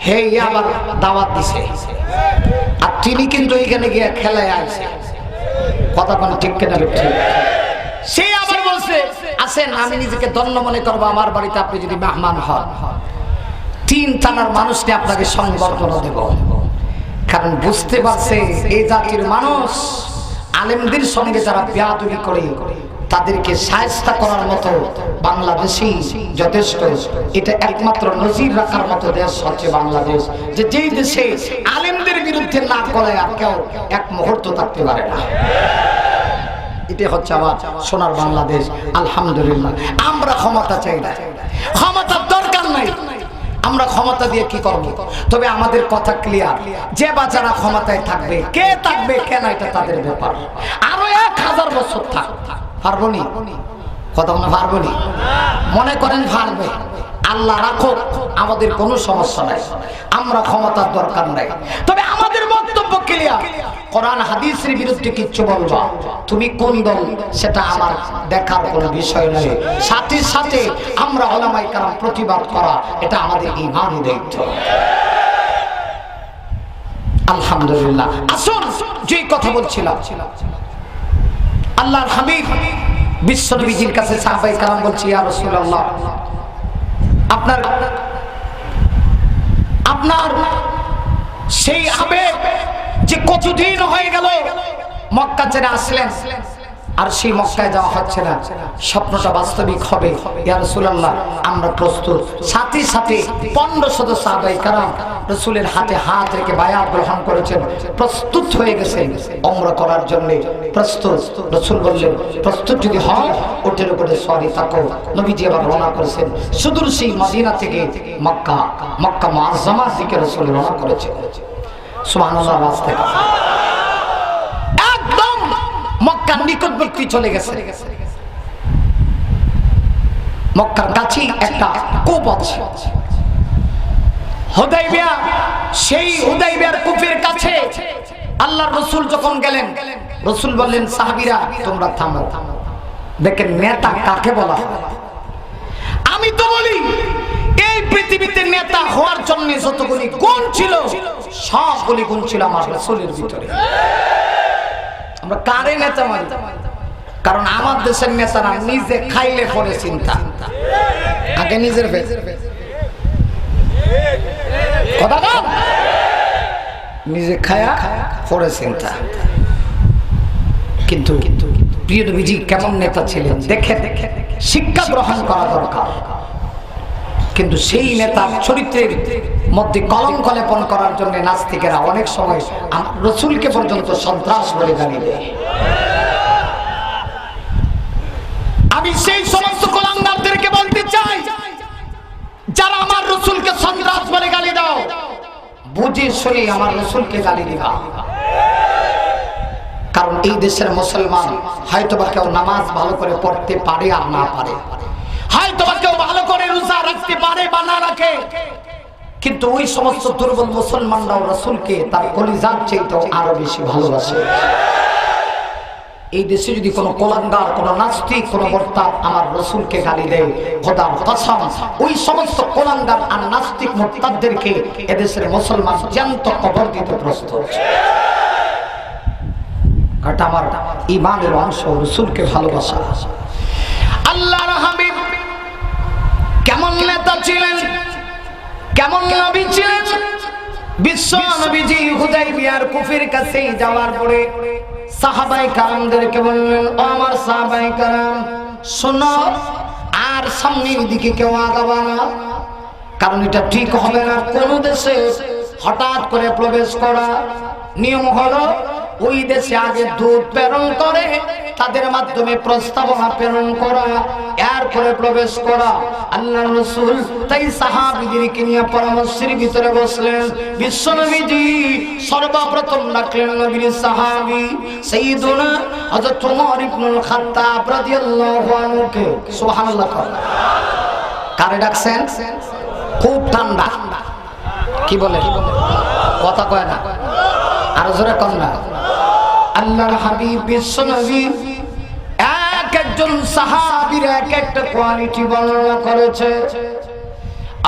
হে আবার দাওয়াত দিছে, আর তিনি কিন্তু এখানে গিয়ে খেলায় আসে, কথা কোন ঠিক কিনা ঠিক। সে আবার বলছে, আসেন আমি নিজেকে ধন্য মনে করবো, আমার বাড়িতে আপনি যদি মেহমান হন 3 থানার মানুষ নিয়ে আপনাকে সংবর্ধনা দেব। কারণ বুঝতে পারছে এই জাতির মানুষ আলেমদের সঙ্গে যারা বেয়াদবি করে তাদেরকে শায়েস্তা করার মতো বাংলাদেশী যথেষ্ট। এটা একমাত্র নজির রাখার মতো দেশ হচ্ছে বাংলাদেশ, যে যেই দেশে আলেমদের বিরুদ্ধে না করে আর কেউ এক মুহূর্ত থাকতে পারে না। এটা হচ্ছে আমার সোনার বাংলাদেশ। আলহামদুলিল্লাহ, আমরা ক্ষমতা চাই না, ক্ষমতার দরকার নাই। আমরা ক্ষমতা দিয়ে কি করব? তবে আমাদের কথা ক্লিয়ার, যে বাচ্চারা ক্ষমতায় থাকবে, কে থাকবে কেন এটা তাদের ব্যাপার। আরো 1000 বছর থাক, পারবো নি? কথা মনে পারবো নি? মনে করেন পারবে, আল্লাহ রাখো, আমাদের কোনো সমস্যা নাই, আমরা ক্ষমতার দরকার নাই। তবে আমাদের বক্তব্য ক্লিয়ার, কোরআন হাদিসের বিরুদ্ধে কিচ্ছু বলবা, তুমি কোন দল সেটা আমার দেখার কোনো বিষয় নয়। সাথে সাথে আমরা উলামায়ে কেরাম প্রতিবাদ করা, এটা আমাদের ঈমানি দায়িত্ব। আলহামদুলিল্লাহ, আসুন যেই কথা বলছিলাম, আল্লাহর হাবিব বিশ্বনবীজির কাছে সাহাবায়ে কেরাম বলছি, ইয়া রাসূলুল্লাহ, আপনার সেই আবেগ যে কতদিন হয়ে গেল মক্কা ছেড়ে আসলেন, আর সেই মক্কায় যাওয়া হচ্ছে না, স্বপ্নটা বাস্তবিক হবে, ইয়া রাসূলুল্লাহ আমরা প্রস্তুত। সাথে সাথে 1500 সাহাবায়ে কেরাম রাসূলের হাতে হাত রেখে বায়াত গ্রহণ করেছেন, প্রস্তুত হয়ে গেছেন উমরা করার জন্য প্রস্তুত। রাসূল বললেন, প্রস্তুত যদি হয় ওটের উপরে সওয়ারি থাকো। নবীজি আবার রওনা করেছেন সুদূর সেই মদিনা থেকে মক্কা মুআজ্জামার দিকে রাসূল রওনা করেছেন। সুবহানাল্লাহ, রাস্তায় একদম মক্কার নিকটবর্তী চলে গেছে। মক্কার কাছেই একটা কূপ আছে হুদাইবিয়া, সেই হুদাইবিয়ার কূপের কাছে আল্লাহর রাসূল যখন গেলেন, রাসূল বললেন, সাহাবীরা তোমরা থামো। দেখেন নেতা কাকে বলা হয়। আমি তো বলি এই পৃথিবীতে নেতা হওয়ার জন্য যতগুলি গুণ ছিল সবগুলি গুণ ছিল আমার রাসূলের ভিতরে। আমরা কারে নেতা মানি? কারণ আমার দেশের নেতারা নিজে খাইলে পরে চিন্তা, আগে নিজের কথা না, নিজে খায়া পরে চিন্তা। কিন্তু প্রিয় নবীজি কেমন নেতা ছিলেন দেখে শিক্ষা গ্রহণ করা দরকার। কিন্তু সেই নেতার চরিত্রের মধ্যে কলঙ্ক লেপন করার জন্য নাস্তিকেরা অনেক সময় রাসূলকে পর্যন্ত সন্ত্রাস বলে গালি দেয়। আমি সেই সমস্ত কুলাঙ্গারদেরকে বলতে চাই, যারা আমার রাসূলকে সন্ত্রাস বলে গালি দাও, বুঝে শুনে আমার রাসূলকে গালি দিবা। কারণ এই দেশের মুসলমান হয়তোবা কেউ নামাজ ভালো করে পড়তে পারে আর না পারে, হয়তোবা কেউ ভালো করে রোজা রাখতে পারে বা না রাখে, কিন্তু ওই সমস্ত দুর্বল মুসলমানরাও রাসূলকে তার কলিজার চাইতে আরো বেশি ভালোবাসে। এই দেশে যদি কোনো কোলাঙ্গার, কোনো নাস্তিক, কোনো মুরতাদ আমার রাসূলকে গালি দেয়, খোদার কসম ওই সমস্ত কোলাঙ্গার আর নাস্তিক মুরতাদদেরকে এদেশের মুসলমান জ্যান্ত কবর দিতে প্রস্তুত। এটা আমার ঈমানের অংশ, রাসূলকে ভালোবাসা। আল্লাহর হাবিব কেমন নেতা ছিলেন, কেমন নবী ছিলেন। বিশ্ব নবীজি হুদাইবিয়ার কূপের কাছে যাওয়ার পরে সাহাবায়ে কেরামদেরকে বললেন, ও আমার সাহাবায়ে কেরাম শোনো, আর সামনের দিকে কেউ আগাবা না, কারণ এটা ঠিক হবে না কোন দেশে হঠাৎ করে প্রবেশ করা। নিয়ম হলো ওই দেশে আগে দূত প্রেরণ করে, তাদের মাধ্যমে প্রস্তাবনা প্রেরণ করা, এরপরে প্রবেশ করা। আল্লাহর রাসূল তাই সাহাবীদেরকে নিয়ে পরামর্শের ভিতরে বসলেন। বিশ্বনবীজি সর্বপ্রথম ডাকলেন নবীর সাহাবী সাইয়্যিদুনা হযরত ওমর ইবনুল খাত্তাব রাদিয়াল্লাহু আনহুকে। সুবহানাল্লাহ। কারে ডাকছেন? খুব ঠান্ডা, কি বলে কথা কয় না, আর জোরে কন না। আল্লাহর হাবিব বিশ্বনবী এক একজন সাহাবীর এক একটা কোয়ালিটি বর্ণনা করেছে।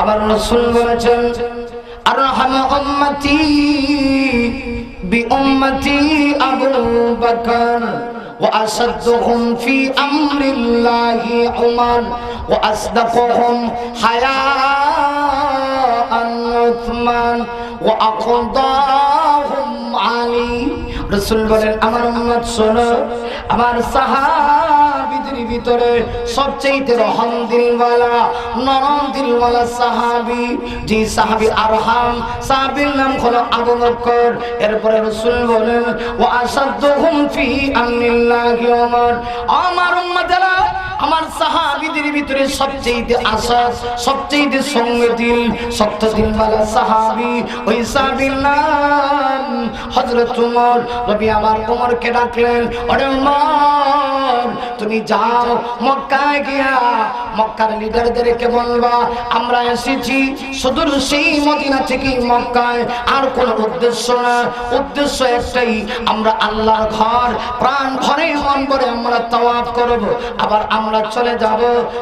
আবার রাসূল বলেছেন, আরহামু উম্মতি বিউম্মতি আবু বকর ওয়া আসাদুহুম ফি আমরিল্লাহি উমর ওয়া আসদাকুহুম হায়াআন উসমান ওয়া আকদাহুম আলী। রাসূল বলেন, আমার উম্মত শোনো, আমার সাহাবীদের ভিতরে সবচেয়ে রহম দিলওয়ালা, নরম দিলওয়ালা সাহাবী, যে সাহাবী আরহাম, সাহাবীর নাম হলো আবু বকর। এরপরে রাসূল বলেন, ওয়া আসাদুহুম ফি আমরিল্লাহি উমর, আমার উম্মতেরা, আমার সাহাবীদের ভিতরে সবচেয়ে আসাদ, সবচেয়ে সংবেদনশীল, শক্ত দিলওয়ালা সাহাবী, ওই সাহাবীর নাম হযরত ওমর। নবী আমার ওমরকে ডাকলেন, ওরে ওমর, তুমি যাও মক্কায় গিয়া মক্কার লিডারদেরকে বলবা আমরা এসেছি সুদূর সেই মদিনা থেকে মক্কায়, আর কোনো উদ্দেশ্য না, উদ্দেশ্য একটাই, আমরা আল্লাহর ঘর প্রাণ ভরে মন ভরে আমরা তাওয়াফ করব, আবার আমরা চলে যাব।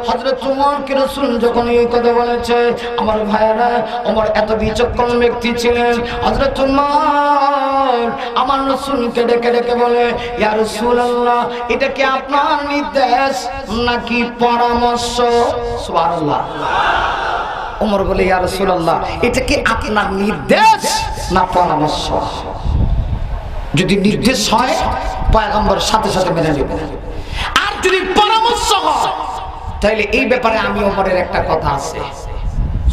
হযরত ওমরকে রাসূল যখন এই কথা বলেছে, আমার ভাইয়েরা, ওমর এত বিচক্ষণ ব্যক্তি ছিলেন। হযরত ওমর আমার রাসূলকে ডেকে ডেকে বলে, ইয়া রাসূলুল্লাহ, এটা কি আপনার নির্দেশ নাকি পরামর্শ? সুবহানাল্লাহ। ওমর বলে, ইয়া রাসূলুল্লাহ, এটা কি আপনার নির্দেশ না পরামর্শ? যদি নির্দেশ হয় পয়গম্বর সাথে সাথে মেনে নেব, আর যদি পরামর্শ হয় তাহলে এই ব্যাপারে আমি ওমরের একটা কথা আছে।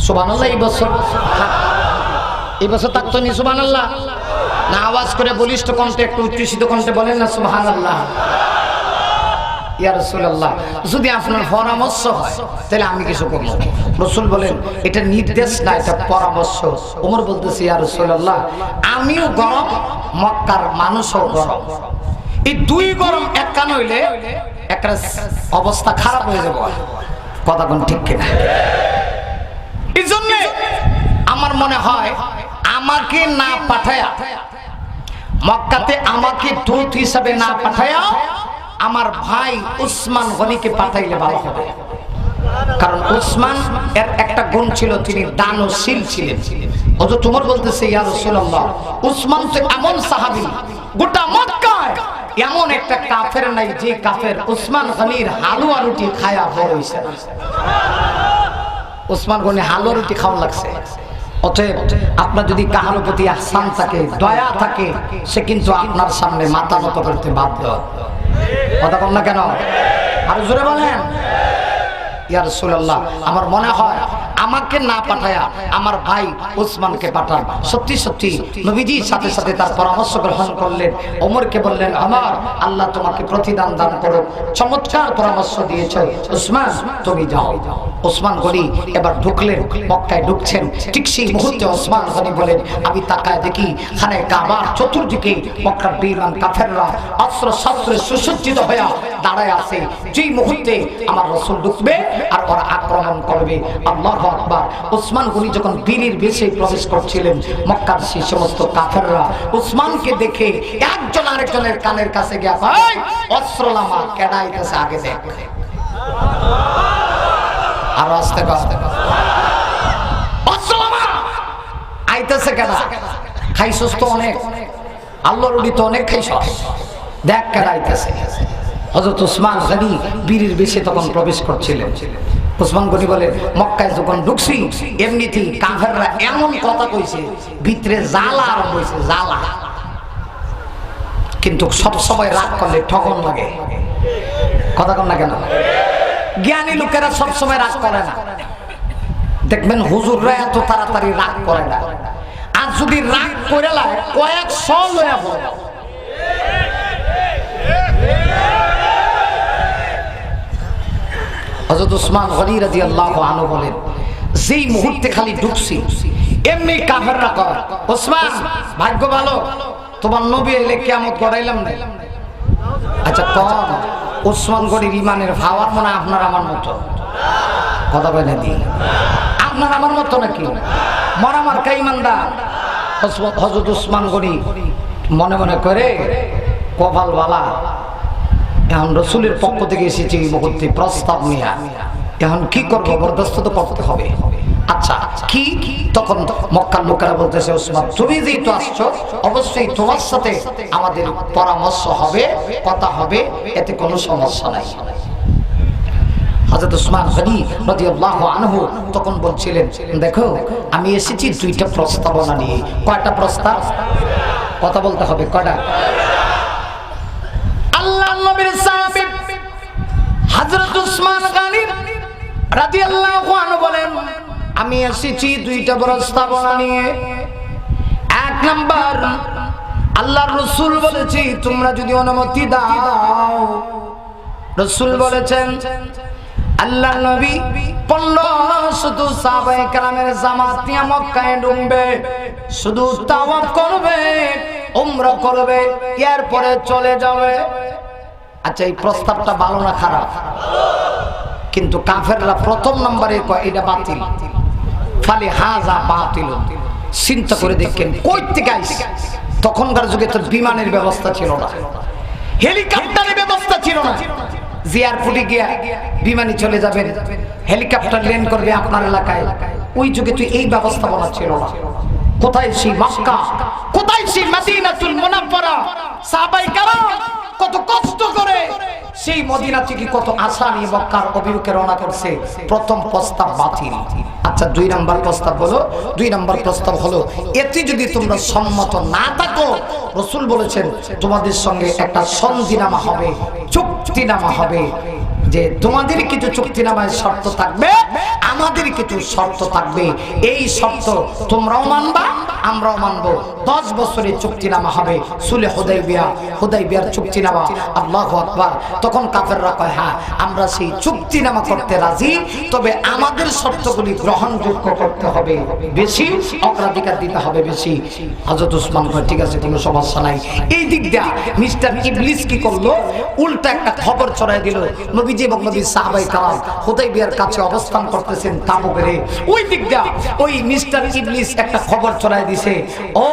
সুবহানাল্লাহ। এই বছর থাকতো নি সুবহানাল্লাহ? না আওয়াজ করে বলিষ্ঠ কণ্ঠে, একটু উচ্ছ্বসিত কণ্ঠে বলেন না সুবহানাল্লাহ। ইয়া রাসূলুল্লাহ, যদি আপনার পরামর্শ হয় তাহলে আমি কিছু করব। রাসূল বলেন, এটা নির্দেশ না, এটা পরামর্শ। ওমর বলতেছে, ইয়া রাসূলুল্লাহ, আমিও গরম, মক্কার মানুষও গরম, এই দুই গরম এক কান হইলে একটা অবস্থা খারাপ হয়ে যাবে। কথা কোন ঠিক কিনা? এই জন্য আমার মনে হয় আমাকে না পাঠায়া, মক্কাতে আমাকে দূত হিসাবে না পাঠায়া আমার ভাই উসমান গনিকে পাঠাইলে ভালো হবে। কারণ উসমান এর একটা গুণ ছিল, তিনি দানশীল ছিলেন। হযরত ওমর বলতেছে, ইয়া রাসূলুল্লাহ, উসমান তো এমন সাহাবী, গোটা মক্কায় এমন একটা কাফের নাই যে কাফের উসমান গনির হালুয়া রুটি খায়া বড় হইছে। উসমান গনি হালুয়া রুটি খাওয়া লাগছে। অতএব আপনার যদি কাহার প্রতি ইহসান থাকে, দয়া থাকে, সে কিন্তু আপনার সামনে মাথা নত করতে বাধ্য। কথা বল না কেন? আরো জোরে বলেন। ইয়া রাসূলুল্লাহ, আমার মনে হয় আমাকে না পাঠায়া আমার ভাই উসমানকে পাঠান। সত্যি সত্যি নবীজির সাথে সাথে তার পরামর্শ গ্রহণ করলেন। ওমরকে বললেন, আমার আল্লাহ তোমাকে প্রতিদান দান করুক, চমৎকার পরামর্শ দিয়েছো, উসমান তুমি যাও। উসমান গনি এবার ঢুকলেন, মক্কায় ঢুকছেন। ঠিক সেই মুহূর্তে উসমান গনি বলেন, আমি তাকায় দেখি খানায়ে কাবার চতুর্দিকে মক্কার বেঈমান কাফেররা অস্ত্র শস্ত্রে সুসজ্জিত হয়ে দাঁড়ায় আছে। যেই মুহূর্তে আমার রাসূল ঢুকবে আর ওরা আক্রমণ করবে। আল্লাহু আকবার। উসমান গনি যখন বীরের বেশে প্রবেশ করছিলেন, মক্কার সেই সমস্ত কাফেররা উসমানকে দেখে একজন আরেকজনের কানের কাছে গিয়া কয়, অস্ত্র নামা, কেডাইতেছে আগে দেখ। আর আস্তে আস্তে অস্ত্র নামা, আইতেছে কেডা? খাইছস তো অনেক, আল্লাহর ওলি তো অনেক খাইছস, দেখ কেডাইতেছে। হযরত উসমান গনি বীরের বেশে তখন প্রবেশ করছিলেন। উসমান গনি বলে, মক্কায় যখন ঢুকছি এমনিতেই কাফেররা এমন কথা কইছে, ভিতরে জ্বালা আরম্ভ হইছে, জ্বালা। কিন্তু সব সময় রাগ করলে ঠকন লাগে। কথা কন না কেন? জ্ঞানী লোকেরা সব সময় রাগ করে না। দেখবেন হুজুররা এত তাড়াতাড়ি রাগ করে না। আর যদি রাগ করে লাগে কয়েকশো লয়া পড়ে। হযরত উসমান গনি রাদিয়াল্লাহু আনহু বলেন, যেই মুহূর্তে খালি ঢুকছি এমনি কাফেররা কয়, উসমান ভাগ্য ভালো, তোমার নবী এলে কিয়ামত গড়াইলাম না। আচ্ছা কোন উসমান গনির ইমানের ভাওয়ার মনে আপনার আমার মতো? কথা বলে দি, আপনার আমার মতো নাকি? মরা মার্কা ইমানদার। হযরত উসমান গনি মনে মনে করে, কপাল বালা, এখন রসুলের পক্ষ থেকে এসেছে এই মুহূর্তে প্রস্তাব নিয়ে, এখন কি করবো? বরদাস্ত তো করতে হবে। আচ্ছা কি? তখন মক্কার লোকেরা বলতেছে, উসমান তুমি যেহেতু আসছো, অবশ্যই তোমার সাথে আমাদের পরামর্শ হবে, কথা হবে, এতে কোনো সমস্যা নাই। হযরত উসমান গনি রাদিয়াল্লাহু আনহু তখন বলছিলেন, দেখো আমি এসেছি দুইটা প্রস্তাবনা নিয়ে। কয়টা প্রস্তাব? কথা বলতে হবে, কয়টা? আল্লাহর নবীর সাহাবী হযরত উসমান গনি রাদিয়াল্লাহু আনহু বলেন, আমি এসেছি দুইটা প্রস্তাবনা নিয়ে। এক নাম্বার, আল্লাহর রাসূল বলেছি তোমরা যদি অনুমতি দাও, রাসূল বলেছেন আল্লাহর নবী 1500 সাহাবায়ে কেরামের জামাত নিয়ে মক্কায় ঢুকবে, শুধু তাওয়াফ করবে, উমরা করবে, এরপরে চলে যাবে। আচ্ছা এই প্রস্তাবটা ভালো না খারাপ? কিন্তু কাফেররা প্রথম নম্বরে কয় এটা বাতিল। ফালি হাযা বাতিল। চিন্তা করে দেখেন কই থেকে আইছে। তখনকার যুগে তো বিমানের ব্যবস্থা ছিল না, হেলিকপ্টারের ব্যবস্থা ছিল না। এয়ারপোর্টে গিয়া বিমানে চলে যাবেন, হেলিকপ্টার ল্যান্ড করবে আপনার এলাকায়। ওই যুগে তো এই ব্যবস্থাপনা ছিল না। কোথায় সেই মক্কা, কোথায় সেই মদিনাতুল মুনাওয়ারা। সাহাবায়ে কেরাম কত কষ্ট করে সেই মদিনা থেকে কত আশা নিয়ে মক্কার অভিমুখে রওনা করছে। প্রথম প্রস্তাব বাতিল। আচ্ছা, 2 নম্বর প্রস্তাব হলো, 2 নম্বর প্রস্তাব হলো, এতে যদি তোমরা সম্মত না থাকো, রাসূল বলেছেন তোমাদের সঙ্গে একটা সন্ধিনামা হবে, চুক্তিনামা হবে, যে তোমাদের কিছু চুক্তিনামায় শর্ত থাকবে, আমাদের কিছু শর্ত থাকবে। এই শর্ত তোমরাও মানবা, আমরাও মানবো। 10 বছরের চুক্তিনামা হবে, সুলহ হুদাইবিয়ার চুক্তিনামা। আল্লাহু আকবার। তখন কাফেররা কয়, হ্যাঁ আমরা সেই চুক্তিনামা করতে রাজি, তবে আমাদের শর্তগুলি গ্রহণযোগ্য করতে হবে, বেশি অগ্রাধিকার দিতে হবে বেশি। হযরত ওসমান কয়, ঠিক আছে, কোনো সমস্যা নাই। এই দিক দিয়ে মিস্টার ইবলিস কি করলো, উল্টা একটা খবর ছড়াই দিল। নবীজি এবং নবীর সাহাবায়ে কেরাম হুদাইবিয়ার কাছে অবস্থান করতেছেন তাঁবু করে। ওই দিক দিয়ে ওই মিস্টার ইবলিস একটা খবর ছড়াই দিছে, ও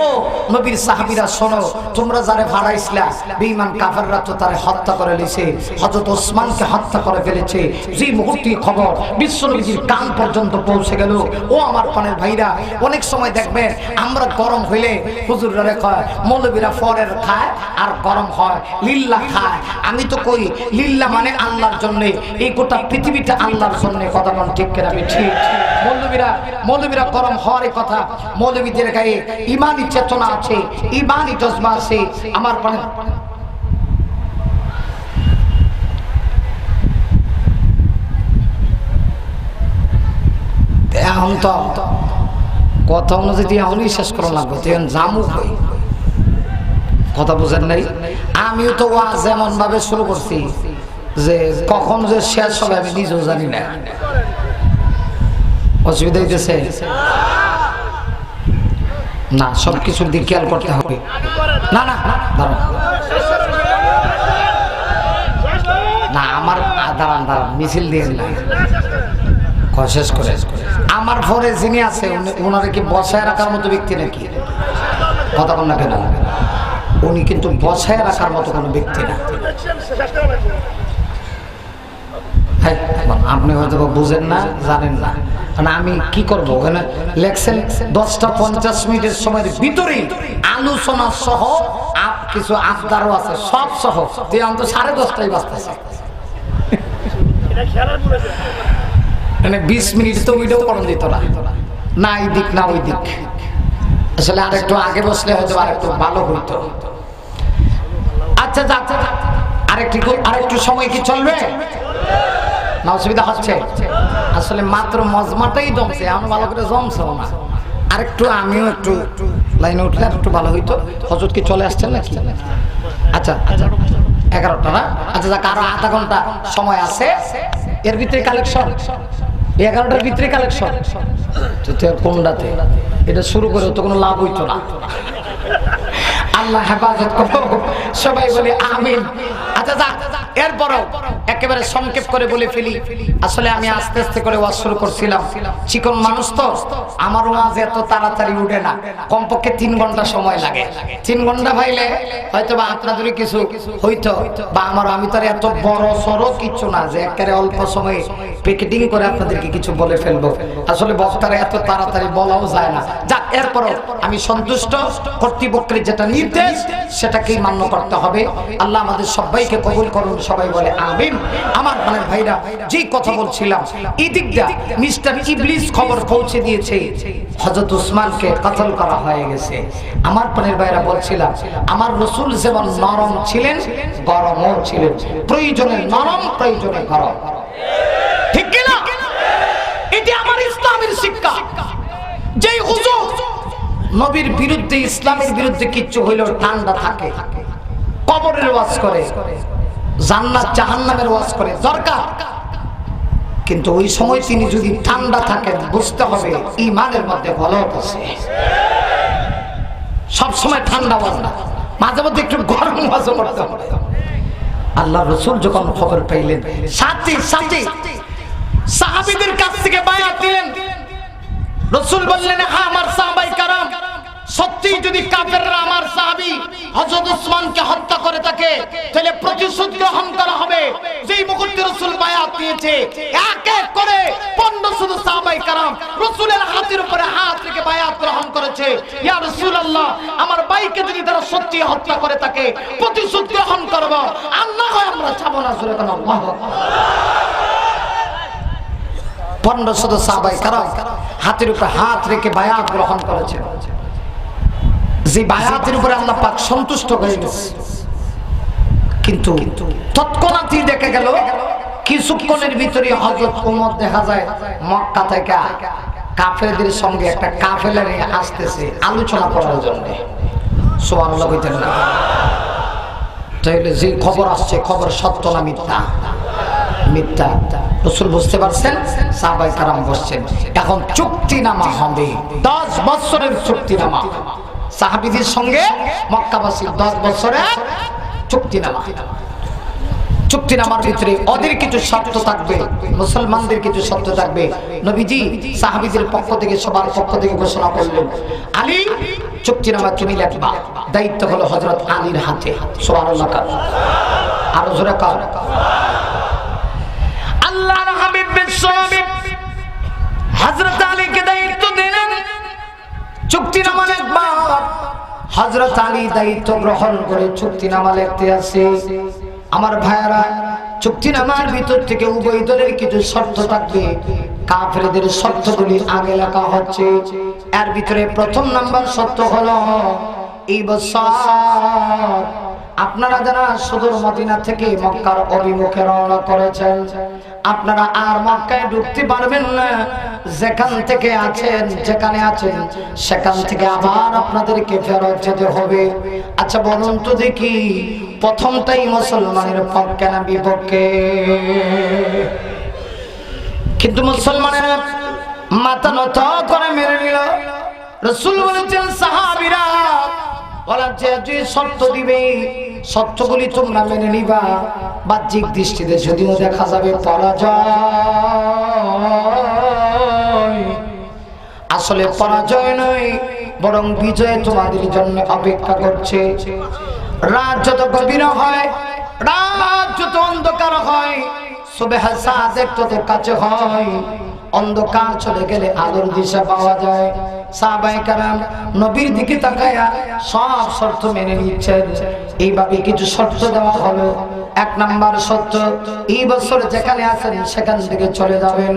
নবীর সাহাবীরা শোনো, তোমরা যারে ভাড়াইছিলা বেঈমান কাফেররা তো তারে হত্যা করে লিছে, হযরত ওসমানকে হত্যা করে ফেলেছে। যে মুহূর্তে খবর বিশ্ব নবীর কান পর্যন্ত পৌঁছে গেল, ও আমার পানের ভাইরা, অনেক সময় দেখবেন আমরা গরম হইলে হুজুররা কয় মৌলবীরা ফরের খায় আর গরম হয়, লিল্লাহ খায়। আমি তো কই লিল্লাহ মানে আল্লাহর জন্য, এই গোটা পৃথিবীটা আল্লাহর জন্য। কথা বল ঠিক কিনা? ঠিক। মৌলবীরা গরম হওয়ার কথা, মৌলবীদের গায়ে ইমানি চেতনা আছে, ইমানি জজবা আছে। আমার পানে এখন তো কথা অনুযায়ী এখনই শেষ করা লাগবে, জামু হই। কথা বুঝেন নাই? আমিও তো ওয়াজ এমন ভাবে শুরু করছি যে কখন যে শেষ হবে আমি নিজেও জানি না। অসুবিধা হইতেছে না? সবকিছুর দিক খেয়াল করতে হবে। না না দাঁড়ান না, আমার দাঁড়ান মিছিল দিয়ে শেষ করে। আমার পরে যিনি আছে ওনারা কি বসায় রাখার মতো ব্যক্তি নাকি? কথা বল না কেন? উনি কিন্তু বসায় রাখার মতো কোনো ব্যক্তি না। আপনি হয়তো বুঝেন না, জানেন না। মানে আমি কি করবো, ওখানে লেখছেন 10টা 50 মিনিটের সময়ের ভিতরেই আলোচনা সহ কিছু আবদারও আছে, সব সহ যে অন্তত 10:30টাই বাজতেছে। মানে 20 মিনিট তো ভিডিও করণ দিত না, এই দিক না ওই দিক। আসলে আরেকটু আগে বসলে হয়তো আরেকটু ভালো হইতো। আচ্ছা আরেকটু সময় কি চলবে না? অসুবিধা হচ্ছে? আসলে মাত্র মজমাটাই জমছে, আমি ভালো করে জমছেও না। আরেকটু আমিও একটু লাইনে উঠলে একটু ভালো হইতো। হযরত কি চলে আসছেন নাকি? আচ্ছা 11টা না? আচ্ছা যাক, আরো আধা ঘন্টা সময় আছে, এর ভিতরে কালেকশন। 11টার ভিতরে কালেকশন কোনটাতে এটা শুরু করে তো কোনো লাভ হইতো না। আল্লাহ হেফাজত করো, সবাই বলে আমিন। আচ্ছা যাক, এরপরও একেবারে সংক্ষেপ করে বলে ফেলি। আসলে আমি আস্তে আস্তে করে ওয়াজ শুরু করছিলাম। চিকন মানুষ তো, আমার ওয়াজ এত তাড়াতাড়ি উঠে না, কমপক্ষে 3 ঘন্টা সময় লাগে। 3 ঘন্টা ভাইলে হয়তো বা আপনাদের কিছু হইতো, বা আমি তো এত বড় সড়ো কিছু না যে একেবারে অল্প সময়ে প্যাকেটিং করে আপনাদেরকে কিছু বলে ফেলবো। আসলে বক্তারা এত তাড়াতাড়ি বলাও যায় না। যাক, এরপরও আমি সন্তুষ্ট। কর্তৃপক্ষের যেটা নির্দেশ সেটাকেই মান্য করতে হবে। আল্লাহ আমাদের সবাইকে কবুল করুন, সবাই বলে আমিন। আমার মানে ভাইরা, যে কথা বলছিলাম, এই দিকটা মিস্টার ইবলিস খবর পৌঁছে দিয়েছে হযরত ওসমানকে কতল করা হয়ে গেছে। আমার প্রাণের ভাইরা বলছিলাম, আমার রাসূল যেমন নরম ছিলেন, গরমও ছিলেন। প্রয়োজনে নরম, প্রয়োজনে গরম। ঠিক কি না? এটি আমার ইসলামের শিক্ষা। যেই হুজুর নবীর বিরুদ্ধে, ইসলামের বিরুদ্ধে কিচ্ছু হইলেও ঠান্ডা থাকে, কবরের ওয়াজ করে, জান্নাত জাহান্নামের ওয়াজ করে, দরকার। কিন্তু ওই সময় তিনি যদি ঠান্ডা থাকেন, বুঝতে হবে ঈমানের মধ্যে গলত আছে। সব সময় ঠান্ডা ওয়াজ না, মাঝে মধ্যে একটু গরম ওয়াজ করতে হবে। আল্লাহ রাসূল যখন খবর পাইলেন, সাথে সাথে সাহাবীদের কাছ থেকে বায়াত দিলেন। রাসূল বললেন, হ্যাঁ আমার সাহাবায়ে কেরাম, সত্যি যদি কাফেররা আমার সাহাবী হযরত ওসমানকে হত্যা করে থাকে তাহলে প্রতিশোধ গ্রহণ করা হবে। যেই মুহূর্তে রাসূল বায়াত নিয়েছে এক এক করে 1500 সাহাবায়ে কেরাম রাসূলের হাতের উপরে হাত রেখে বায়াত গ্রহণ করেছে। ইয়া রাসূলুল্লাহ, আমার ভাইকে যদি তারা সত্যি হত্যা করে থাকে প্রতিশোধ গ্রহণ করব, আর না হয় আমরা ছাড়ব না। সুরে কোন আল্লাহু আকবার। 1500 সাহাবায়ে কেরাম হাতের উপরে হাত রেখে বায়াত গ্রহণ করেছে। যে বায়াতের উপরে আল্লাহ পাক সন্তুষ্ট হয়ে গেছে। কিন্তু তৎক্ষণাৎই দেখা গেল কিছুক্ষণের ভিতরে হযরত ওমর দেখা যায় মক্কা থেকে কাফেরদের সঙ্গে একটা কাফেলা নিয়ে আসতেছে আলোচনা করার জন্য। সুবহানাল্লাহ কইতেন না? তাহলে যে খবর আসছে খবর সত্য না মিথ্যা? মিথ্যা। রাসূল বুঝতে পারছেন, সাহাবায়ে কেরাম বসছেন। এখন চুক্তিনামা হবে, 10 বছরের চুক্তিনামা সাহাবীদের সঙ্গে মক্কাবাসী 10 বছরের চুক্তিনামা। চুক্তিনামার ভিতরে ওদের কিছু শর্ত থাকবে, মুসলমানদের কিছু শর্ত থাকবে। নবীজি সাহাবীদের পক্ষ থেকে সবার পক্ষ থেকে ঘোষণা করলেন, আলী চুক্তিনামা তুমি লিখবা, দায়িত্ব হলো হযরত আলীর হাতে। সুবহানাল্লাহ। আর জোরে কার আল্লাহর হাবিব বিশ্বনবী হযরত আলীকে দায়িত্ব দিলেন চুক্তিনামা লিখবা। হযরত আলী দায়িত্ব গ্রহণ করে চুক্তিনামা লিখতে আসে। আমার ভাইয়েরা, চুক্তিনামার ভিতর থেকে উভয় দলের কিছু শর্ত থাকবে। কাফেরদের শর্তগুলি আগে লেখা হচ্ছে। এর ভিতরে প্রথম নাম্বার শর্ত হলো এই বছর আপনারা যারা সুদূর মদিনা থেকে মক্কার অভিমুখে রওনা করেছেন, আপনারা আর মক্কায় ঢুকতে পারবেন না। যেখান থেকে আছেন, যেখানে আছেন সেখান থেকে আবার আপনাদেরকে ফেরত যেতে হবে। আচ্ছা বলুন তো দেখি, প্রথমটাই মুসলমানের পক্ষে না বিপক্ষে? কিন্তু মুসলমানের মাথা নত করে মেনে নিল। রাসূল বলেছেন, সাহাবীরা ওরা যে শর্ত দিবে শর্তগুলি তোমরা মেনে নিবা। বাহ্যিক দৃষ্টিতে যদিও দেখা যাবে পরাজয়, আসলে পরাজয় নয় বরং বিজয় তোমাদের জন্য অপেক্ষা করছে। রাত যত গভীর হয়, রাত যত অন্ধকার হয়, সুবহ সাদেক তত কাছে হয়। অন্ধকার চলে গেলে আলোর দিশা পাওয়া যায়। সাহাবায়ে কেরাম নবীর দিকে তাকায়া সব শর্ত মেনে নিচ্ছেন। এইভাবে কিছু শর্ত দেওয়া হলো। 1 নাম্বার শর্ত, এই বছর যেখানে আছেন সেখান থেকে চলে যাবেন।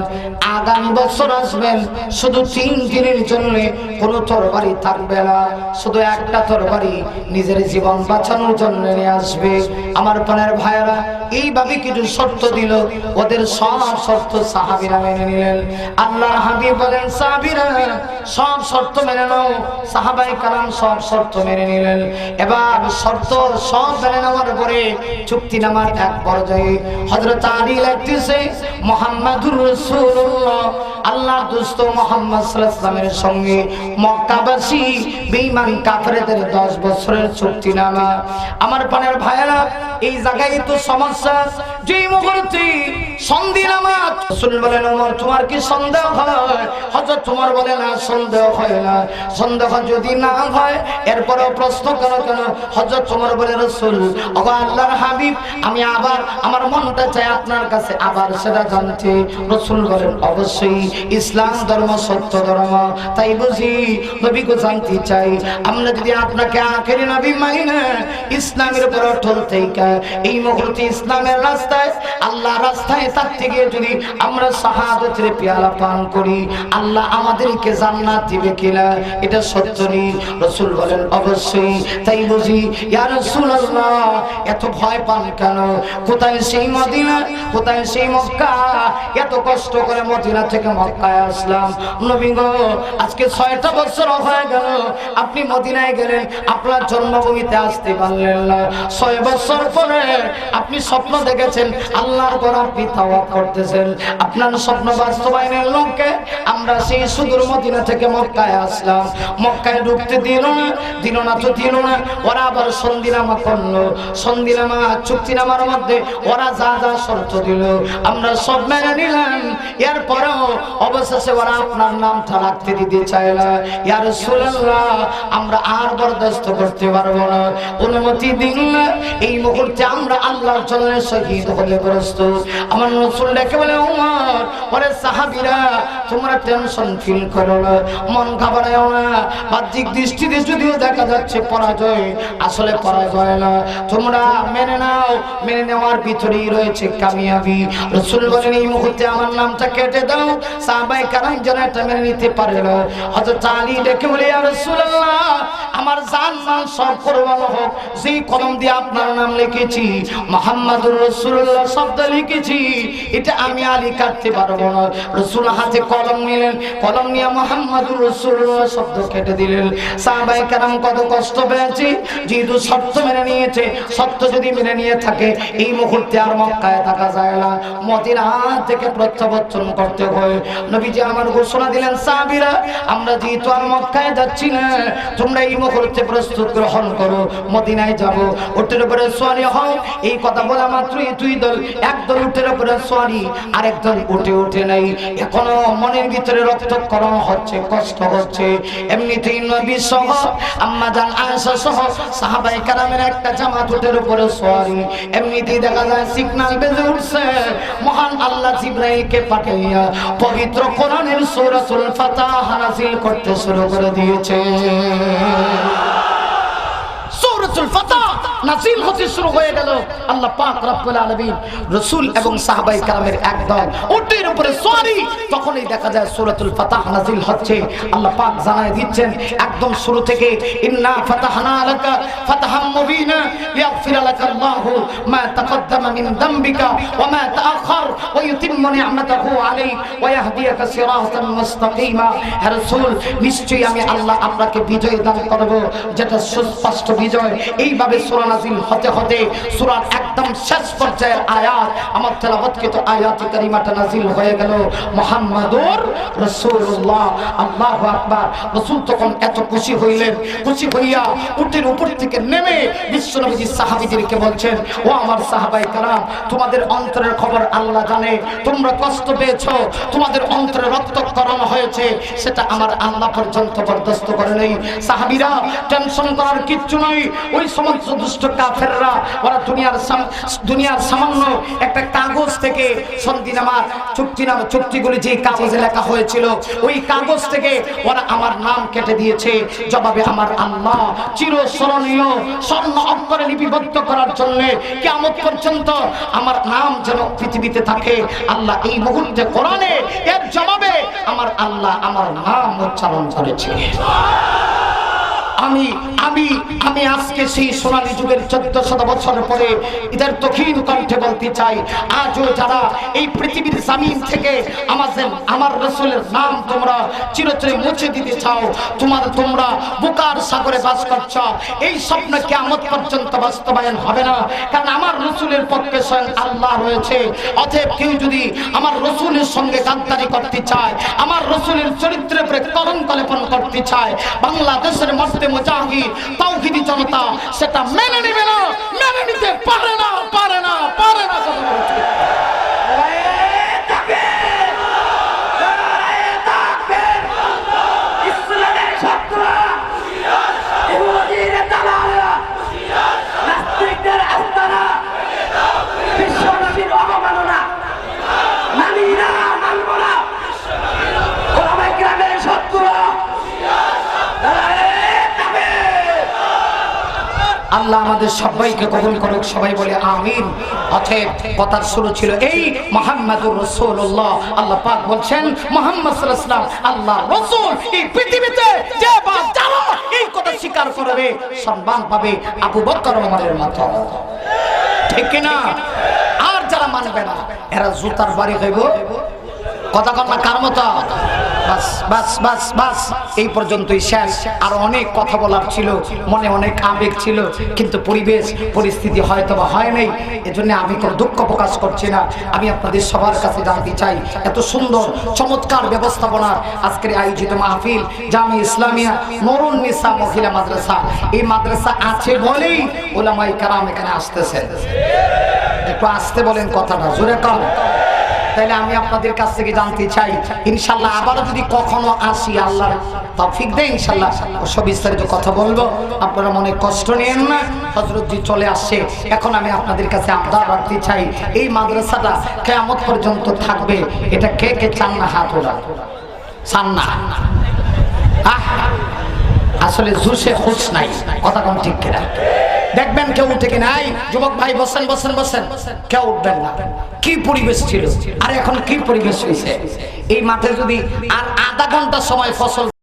আগামী বছর আসবেন, শুধু 3 দিনের জন্য কোনো তরবারি থাকবে না, শুধু একটা তরবারি নিজের জীবন বাঁচানোর জন্য নিয়ে আসবে। আমার প্রাণের ভাইয়েরা, এইভাবে কিছু শর্ত দিল। ওদের সব শর্ত সাহাবীরা মেনে নিলেন। আল্লাহর হাবিব বলেন, সাহাবীরা সব শর্ত মেনে নাও। সাহাবায়ে কেরাম সব শর্ত মেনে নিলেন। এবার শর্ত সব মেনে নেওয়ার পরে চুক্তিনামার এক পর্যায়ে হযরত আলী লিখতেছে, মুহাম্মাদুর রাসূলুল্লাহ, আল্লাহর দোস্ত মুহাম্মদ সাল্লাল্লাহু আলাইহি ওয়াসাল্লামের সঙ্গে মক্কাবাসী বেঈমান কাফেরদের 10 বছরের চুক্তিনামা। আমার প্রাণের ভাইয়েরা, এই জায়গায় তো সমস্যা। যে মুহূর্তে সন্ধিনামা, রাসূল বলেন, ওমর তোমার কি সন্দেহ হয়? হযরত ওমর বলে, না সন্দেহ হয় না। সন্দেহ যদি না হয় এরপরও প্রশ্ন কেন? হযরত ওমর বলে, রাসূল ওগো আল্লাহর হাবিব, আমি আবার আমার মনটা চায় আপনার কাছে আবার সেটা জানতে। রাসূল বলেন, অবশ্যই ইসলাম ধর্ম সত্য ধর্ম, তাই বুঝি নবীকে জানতে চাই। আমরা যদি আপনাকে আখেরি নবী মাইনে ইসলামের উপর অটল থেকে এই মুহূর্তে ইসলামের রাস্তায়, আল্লাহর রাস্তায় থাকতে গিয়ে যদি আমরা শাহাদাতের পেয়ালা পান করি, আল্লাহ আমাদেরকে জান্নাত দিবে কিনা এটা সত্য নেই? রাসূল বলেন, অবশ্যই তাই বুঝি। ইয়া রাসূলুল্লাহ, এত ভয় পান কেন? কোথায় সেই মদিনা, কোথায় সেই মক্কা? এত কষ্ট করে মদিনা থেকে মক্কায় আসলাম। নবী গো, আজকে 6টা বছর হয়ে গেল আপনি মদিনায় গেলেন, আপনার জন্মভূমিতে আসতে পারলেন না। 6 বছর করে আপনি স্বপ্ন দেখেছেন, আল্লাহর ঘর আপনি তাওয়াফ করতেছেন, আপনার স্বপ্ন বাস্তবায়নের লক্ষ্যে আমরা সেই সুদূর মদিনা থেকে মক্কায় আসলাম। মক্কায় ঢুকতে দিল না তো দিল না। ওরা আবার সন্ধিনামা করলো, সন্ধিনামা চুক্তিনামার মধ্যে ওরা যা যা শর্ত দিল আমরা সব মেনে নিলাম। এরপরেও অবশেষে ওরা আপনার নামটা রাখতে দিতে চায় না। ইয়া রাসূলুল্লাহ, আমরা আর বরদাস্ত করতে পারবো না, অনুমতি দিন না। এই মুহূর্তে আমরা আল্লাহর জন্য শহীদ হতে প্রস্তুত। আমার রাসূল ডেকে বলে, ওমর, ওরে সাহাবীরা, তোমরা টেনশন ফিল করো না, মন ঘাবড়ায়ও না। বাহ্যিক দৃষ্টিতে যদিও দেখা যাচ্ছে পরাজয়, আসলে পরাজয় না। তোমরা মেনে নাও, মেনে নেওয়ার ভিতরেই রয়েছে কামিয়াবি। রাসূল বলেন, এই মুহূর্তে আমার নামটা কেটে দাও। সাহাবায়ে কেরাম যেন এটা মেনে নিতে পারে না। হযরত আলী ডেকে বলে, ইয়া রাসূলুল্লাহ, আমার জান মাল সব কুরবান হোক, যে কলম দিয়ে আপনার নাম লিখেছি, মুহাম্মাদুর রাসূলুল্লাহ শব্দ লিখেছি, এটা আমি আলী কাটতে পারবো না। রাসূল হাতে কলম নিলেন, কলম নিয়ে মুহাম্মাদুর রাসূলুল্লাহ শব্দ কেটে দিলেন। সাহাবায়ে কেরাম কত কষ্ট পেয়েছে, যেহেতু সত্য মেনে নিয়েছে। সত্য যদি মেনে নিয়ে থাকে, এই মুহূর্তে আর মক্কায় থাকা যায় না, মদিনা থেকে প্রত্যাবর্তন করতে হয়। নবীজি আমার ঘোষণা দিলেন, সাহাবীরা, আমরা যেহেতু আর মক্কায় যাচ্ছি না, তোমরা এই মুহূর্তে প্রস্তুত গ্রহণ করো, মদিনায় যাব। উটের উপরে সওয়ারি হও। এই কথা বলা মাত্রই দুই দল, একদল উটের উপরে সওয়ারি, আরেক দল উঠে ওঠে নাই। এখনো মনের ভিতরে রক্তক্ষরণ হচ্ছে, কষ্ট হচ্ছে। এমনিতেই নবী সহ আম্মা জান আয়েশা সহ সাহাবায়ে কেরামের একটা জামাত উটের উপরে সওয়ারি। এমনিতেই দেখা যায় সিগন্যাল বেজে উঠছে। মহান আল্লাহ জিবরাইলকে পাঠাইয়া পবিত্র কোরআনের সূরাতুল ফাতাহ নাযিল করতে শুরু করে দিয়েছে। সূরাতুল ফাতাহ নাযিল হতে শুরু হয়ে গেল। আল্লাহ পাক রব্বুল আলামিন রাসূল এবং সাহাবায়ে কেরামের একদল উটের উপরে সওয়ারি। তখনই দেখা যায় সূরাতুল ফাতাহ নাযিল হচ্ছে। আল্লাহ পাক জানায় দিচ্ছেন একদম শুরু থেকে, ইন্না ফাতাহনা লাকা ফাতহাম মুবিনা লিয়াগফিরা লাকা আল্লাহু মা তাকদ্দামা মিন যামবিকা ওয়া মা তাআখার ওয়া ইউতিম্মু নি'মাতাহু আলাইক ওয়া ইয়াহদিয়াকা সিরাতান মুস্তাকিমা। হে রাসূল, নিশ্চয়ই আমি আল্লাহ আপনাকে বিজয় দান করব, যেটা সুস্পষ্ট বিজয়। এইভাবে সূরা নাযিল হতে হতে সূরার একদম শেষ পর্যায়ের আয়াত, আমার তেলাওয়াতকৃত আয়াত কারিমাটা নাযিল হয়ে গেল, মুহাম্মাদুর রাসূলুল্লাহ। আল্লাহু আকবার। রাসূল তখন এত খুশি হইলেন, খুশি হইয়া উটের উপর থেকে নেমে বিশ্বনবী সাহাবীদেরকে বলছেন, ও আমার সাহাবায়ে কেরাম, তোমাদের অন্তরের খবর আল্লাহ জানে। তোমরা কষ্ট পেয়েছো, তোমাদের অন্তরে রক্তক্ষরণ হয়েছে, সেটা আমার আল্লাহ পর্যন্ত বরদাস্ত করে নেই। সাহাবীরা, টেনশন করার কিচ্ছু নাই। ওই সমস্ত দুষ্ট কাফেররা, ওরা দুনিয়ার সামান্য একটা কাগজ থেকে সন্ধিনামার চুক্তিগুলি যে কাগজে লেখা হয়েছিল, ওই কাগজ থেকে ওরা আমার নাম কেটে দিয়েছে। জবাবে আমার আল্লাহ চিরস্মরণীয় স্বর্ণ অক্ষরে লিপিবদ্ধ করার জন্য কিয়ামত পর্যন্ত আমার নাম যেন পৃথিবীতে থাকে। আল্লাহ এই মুহূর্তে কোরআনে এর জবাবে আমার আল্লাহ আমার নাম উচ্চারণ করেছে। আমি আমি আমি আজকে সেই সোনালী যুগের 1400 বছর পরে এদের দক্ষিণ কণ্ঠে বলতে চাই, আজও যারা এই পৃথিবীর জমিন থেকে আমার রাসূলের নাম তোমরা চিরতরে মুছে দিতে চাও, তোমরা বুকার সাগরে বাস করছ, এই স্বপ্ন কিয়ামত পর্যন্ত বাস্তবায়ন হবে না। কারণ আমার রাসূলের পক্ষে স্বয়ং আল্লাহ রয়েছে। অতএব কেউ যদি আমার রাসূলের সঙ্গে গাদ্দারি করতে চায়, আমার রাসূলের চরিত্রের উপরে কলঙ্ক লেপন করতে চায়, বাংলাদেশের মধ্যে মুজাহিদ তাওহীদি জনতা সেটা মেনে নেবে না, মেনে নিতে পারে না, পারে না, পারে না। ইসলামের ছাত্র ইহুদিদের দালাল নাস্তিকদের আস্তানা বিশ্বনবীর অবমাননা মানি না, মানব না। ওলামায়ে কেরামের শত্রু আল্লাহ আমাদের সবাইকে কবুল করুক, সবাই বলে আমিন। অতএব কথার শুরু ছিল এই মুহাম্মাদুর রাসূলুল্লাহ। আল্লাহ পাক বলছেন মুহাম্মদ সাল্লাল্লাহু আলাইহি ওয়াসাল্লাম আল্লাহ রাসূল। এই পৃথিবীতে যে বা যারা এই কথা স্বীকার করবে সম্মান পাবে আবু বকর ওমরের মতো, ঠিক কি না? আর যারা মানবে না এরা জুতার বাড়ি হইব। কথা কন না কার মতো? বাস বাস বাস বাস, এই পর্যন্তই শেষ। আর অনেক কথা বলার ছিল, মনে অনেক আবেগ ছিল, কিন্তু পরিবেশ পরিস্থিতি হয়তো বা হয় নাই, এজন্য আমি কোনো দুঃখ প্রকাশ করছি না। আমি আপনাদের সবার কাছে জানতে চাই, এত সুন্দর চমৎকার ব্যবস্থাপনার আজকের আয়োজিত মাহফিল জামি ইসলামিয়া নুরুন নিসা মহিলা মাদ্রাসা, এই মাদ্রাসা আছে বলেই উলামায়ে কেরাম এখানে আসতেছেন। একটু আসতে বলেন কথাটা জোরে কর। তাহলে আমি আপনাদের কাছ থেকে জানতে চাই, ইনশাআল্লাহ আবারও যদি কখনো আসি, আল্লাহর তৌফিক দেয়, ইনশাআল্লাহ সবিস্তারিত কথা বলবো। আপনারা মনে কষ্ট নেন না, হযরত জি চলে আসছে। এখন আমি আপনাদের কাছে আবদার রাখতে চাই, এই মাদ্রাসাটা কিয়ামত পর্যন্ত থাকবে, এটা কে কে চান না হাত ওঠান? চান না? আসলে জুসে খুশ নাই, কথা কোন ঠিক কিনা? দেখবেন কেউ উঠে কিনা, এই যুবক ভাই বসেন বসেন বসেন, কেউ উঠবেন না। কি পরিবেশ ছিল, আর এখন কি পরিবেশ হয়েছে। এই মাঠে যদি আর আধা ঘন্টা সময় ফসল